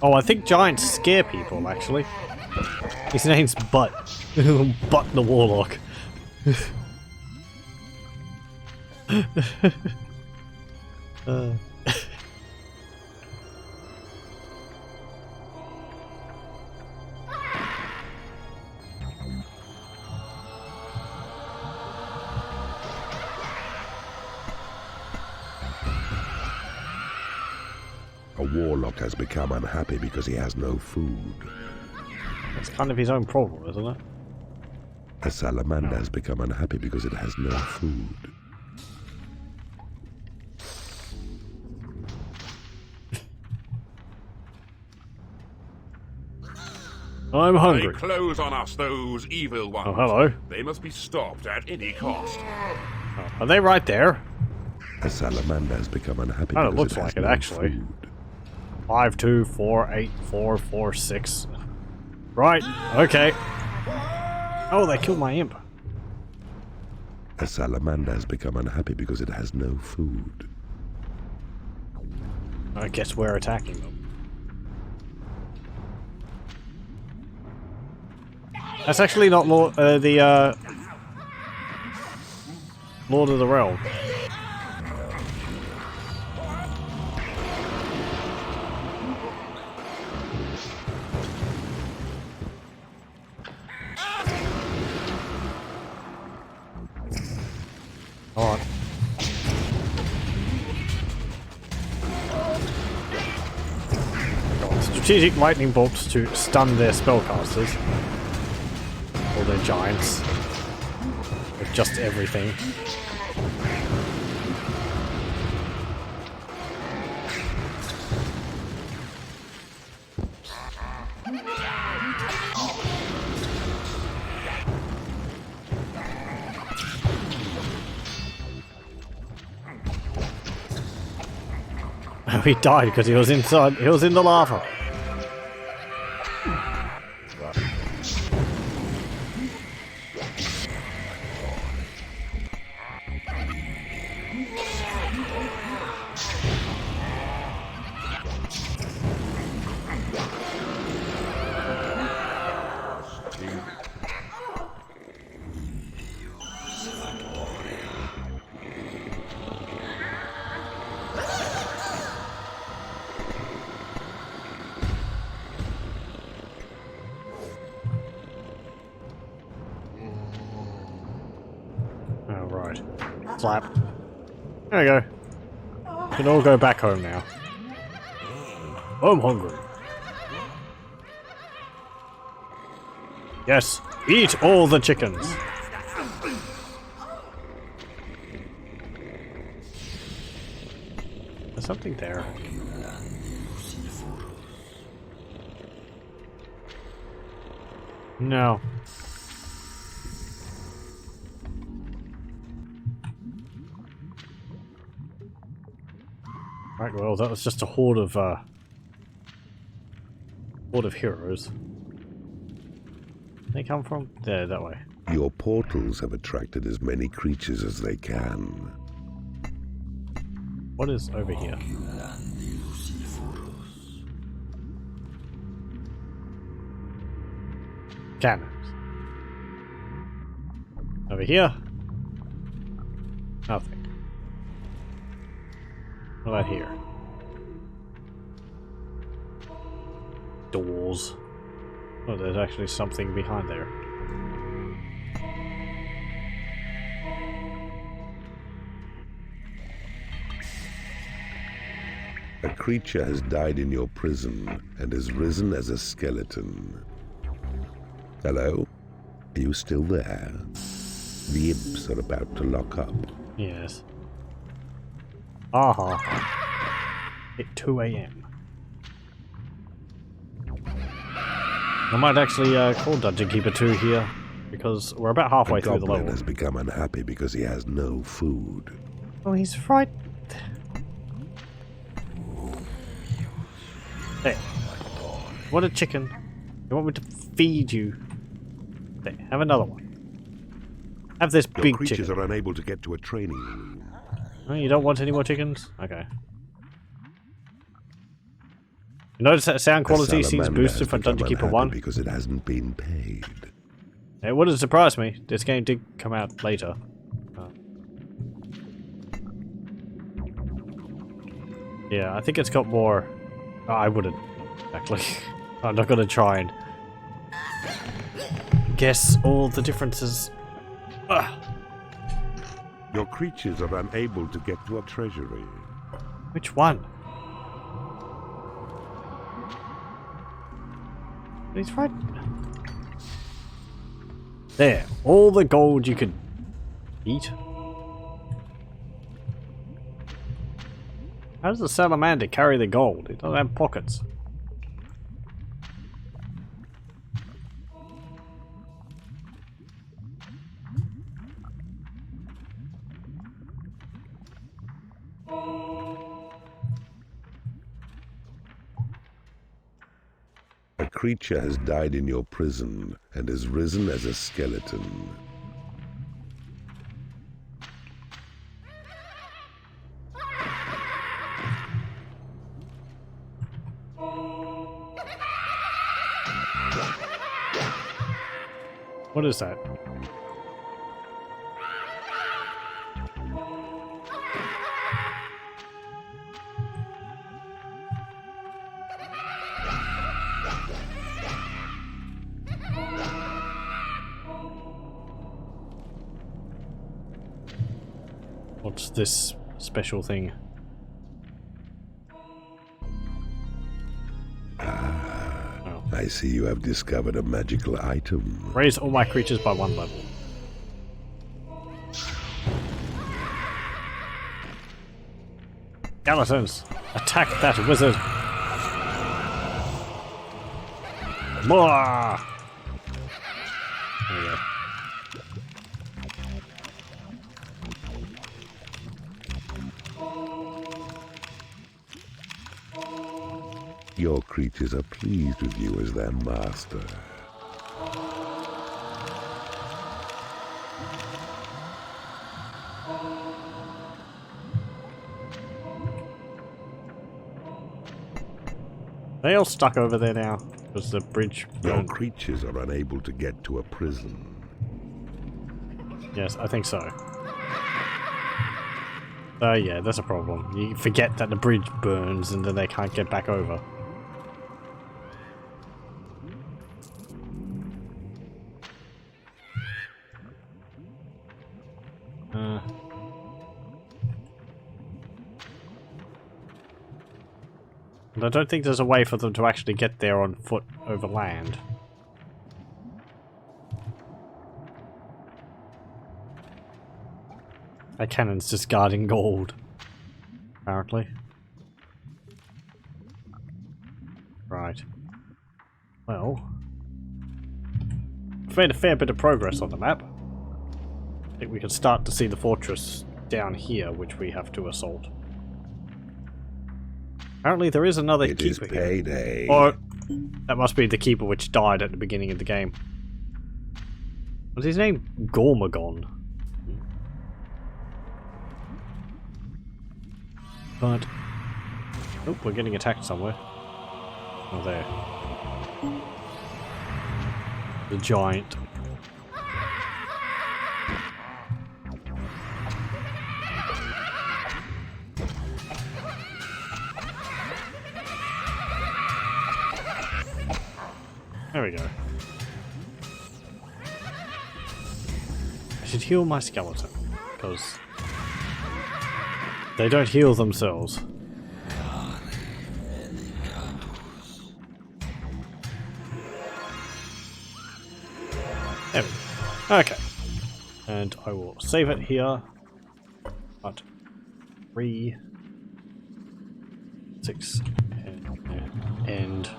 Speaker 1: Oh, I think giants scare people, actually. His name's Butt. Butt the Warlock.
Speaker 3: A warlock has become unhappy because he has no food.
Speaker 1: It's kind of his own problem, isn't it?
Speaker 3: A salamander has become unhappy because it has no food.
Speaker 1: I'm hungry.
Speaker 4: They close on us, those evil ones.
Speaker 1: Oh, hello.
Speaker 4: They must be stopped at any cost.
Speaker 1: Oh, are they right there?
Speaker 3: A salamander has become unhappy
Speaker 1: Oh, it
Speaker 3: because
Speaker 1: looks
Speaker 3: it has
Speaker 1: like it,
Speaker 3: no
Speaker 1: actually.
Speaker 3: food.
Speaker 1: 5, 2, 4, 8, 4, 4, 6. Right, okay. Oh, they killed my imp.
Speaker 3: A salamander has become unhappy because it has no food.
Speaker 1: I guess we're attacking them. That's actually not Lord of the Realm. On. Strategic lightning bolts to stun their spellcasters. Or their giants. With just everything. He died because he was inside. He was in the lava. Oh, right. Slap. There we go. We can all go back home now. I'm hungry. Yes, eat all the chickens. There's something there. No. Right, well, that was just a horde of heroes. They come from there, that way.
Speaker 3: Your portals have attracted as many creatures as they can.
Speaker 1: What is over here? Cannons. Over here? Nothing. What about here? doors. Oh, there's actually something behind there.
Speaker 2: A creature has died in your prison and has risen as a skeleton. Hello? Are you still there? The imps are about to lock up.
Speaker 1: Yes. Aha. At 2 AM. I might actually call Dungeon Keeper 2 here, because we're about halfway through the
Speaker 2: Goblin
Speaker 1: level.
Speaker 2: has become unhappy because he has no food.
Speaker 1: Oh, he's frightened. There. What a chicken. You want me to feed you? There, have another one. Have this
Speaker 3: Your
Speaker 1: big
Speaker 3: creatures
Speaker 1: chicken.
Speaker 3: are unable to get to a training room.
Speaker 1: Oh, you don't want any more chickens? Okay. You notice that sound quality seems
Speaker 2: Salamander
Speaker 1: boosted
Speaker 2: has
Speaker 1: from
Speaker 2: become
Speaker 1: Dungeon Keeper
Speaker 2: unhappy
Speaker 1: 1?
Speaker 2: because it hasn't been paid.
Speaker 1: It wouldn't surprise me. This game did come out later. Yeah, I think it's got more... Oh, I wouldn't. Exactly. I'm not gonna try and guess all the differences. Ugh.
Speaker 3: Your creatures are unable to get to a treasury.
Speaker 1: Which one? He's right. There. All the gold you could eat. How does the salamander carry the gold? It doesn't have pockets.
Speaker 2: A creature has died in your prison and has risen as a skeleton.
Speaker 1: What is that? What's this special thing?
Speaker 2: I see you have discovered a magical item.
Speaker 1: Raise all my creatures by 1 level. Skeletons! Attack that wizard! More! There we go.
Speaker 2: Your creatures are pleased with you as their master.
Speaker 1: They all stuck over there now. Because the bridge
Speaker 3: Your
Speaker 1: burned.
Speaker 3: creatures are unable to get to a prison.
Speaker 1: Yes, I think so. Yeah, that's a problem. You forget that the bridge burns and then they can't get back over. And I don't think there's a way for them to actually get there on foot over land. That cannon's just guarding gold, apparently. Right. Well, we've made a fair bit of progress on the map. I think we can start to see the fortress down here, which we have to assault. Apparently there is another
Speaker 2: It is
Speaker 1: keeper here.
Speaker 2: payday.
Speaker 1: Or that must be the keeper which died at the beginning of the game. Was his name Gormagon? But oh, we're getting attacked somewhere. Oh, there. The giant. There we go. I should heal my skeleton, because they don't heal themselves. There we go. Okay. And I will save it here. But 3, 6, and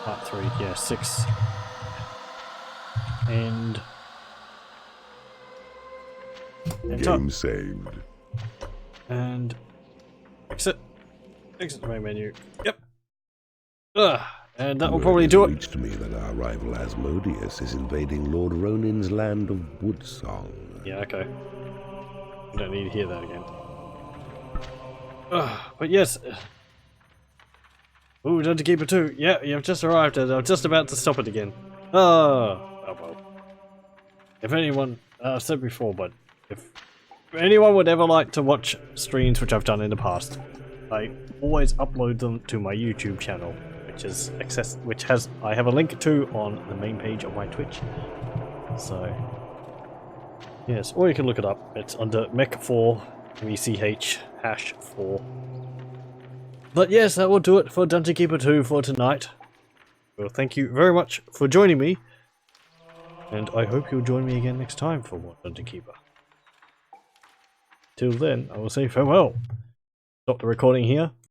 Speaker 1: part 3, yeah, 6, and
Speaker 3: Game saved.
Speaker 1: and exit the main menu. Yep. And that will probably do
Speaker 3: It
Speaker 1: it.
Speaker 3: reached me that our rival Asmodeus is invading Lord Ronin's land of Woodsong.
Speaker 1: Yeah, okay. I don't need to hear that again. But yes. Ooh, Dungeon Keeper 2. Yeah, you've just arrived and I'm just about to stop it again. Oh well. If anyone, I've said before, but if anyone would ever like to watch streams which I've done in the past, I always upload them to my YouTube channel, I have a link to on the main page of my Twitch. So yes, or you can look it up. It's under mech4 MECH #4. But yes, that will do it for Dungeon Keeper 2 for tonight. Well, thank you very much for joining me, and I hope you'll join me again next time for more Dungeon Keeper. Till then, I will say farewell. Stop the recording here.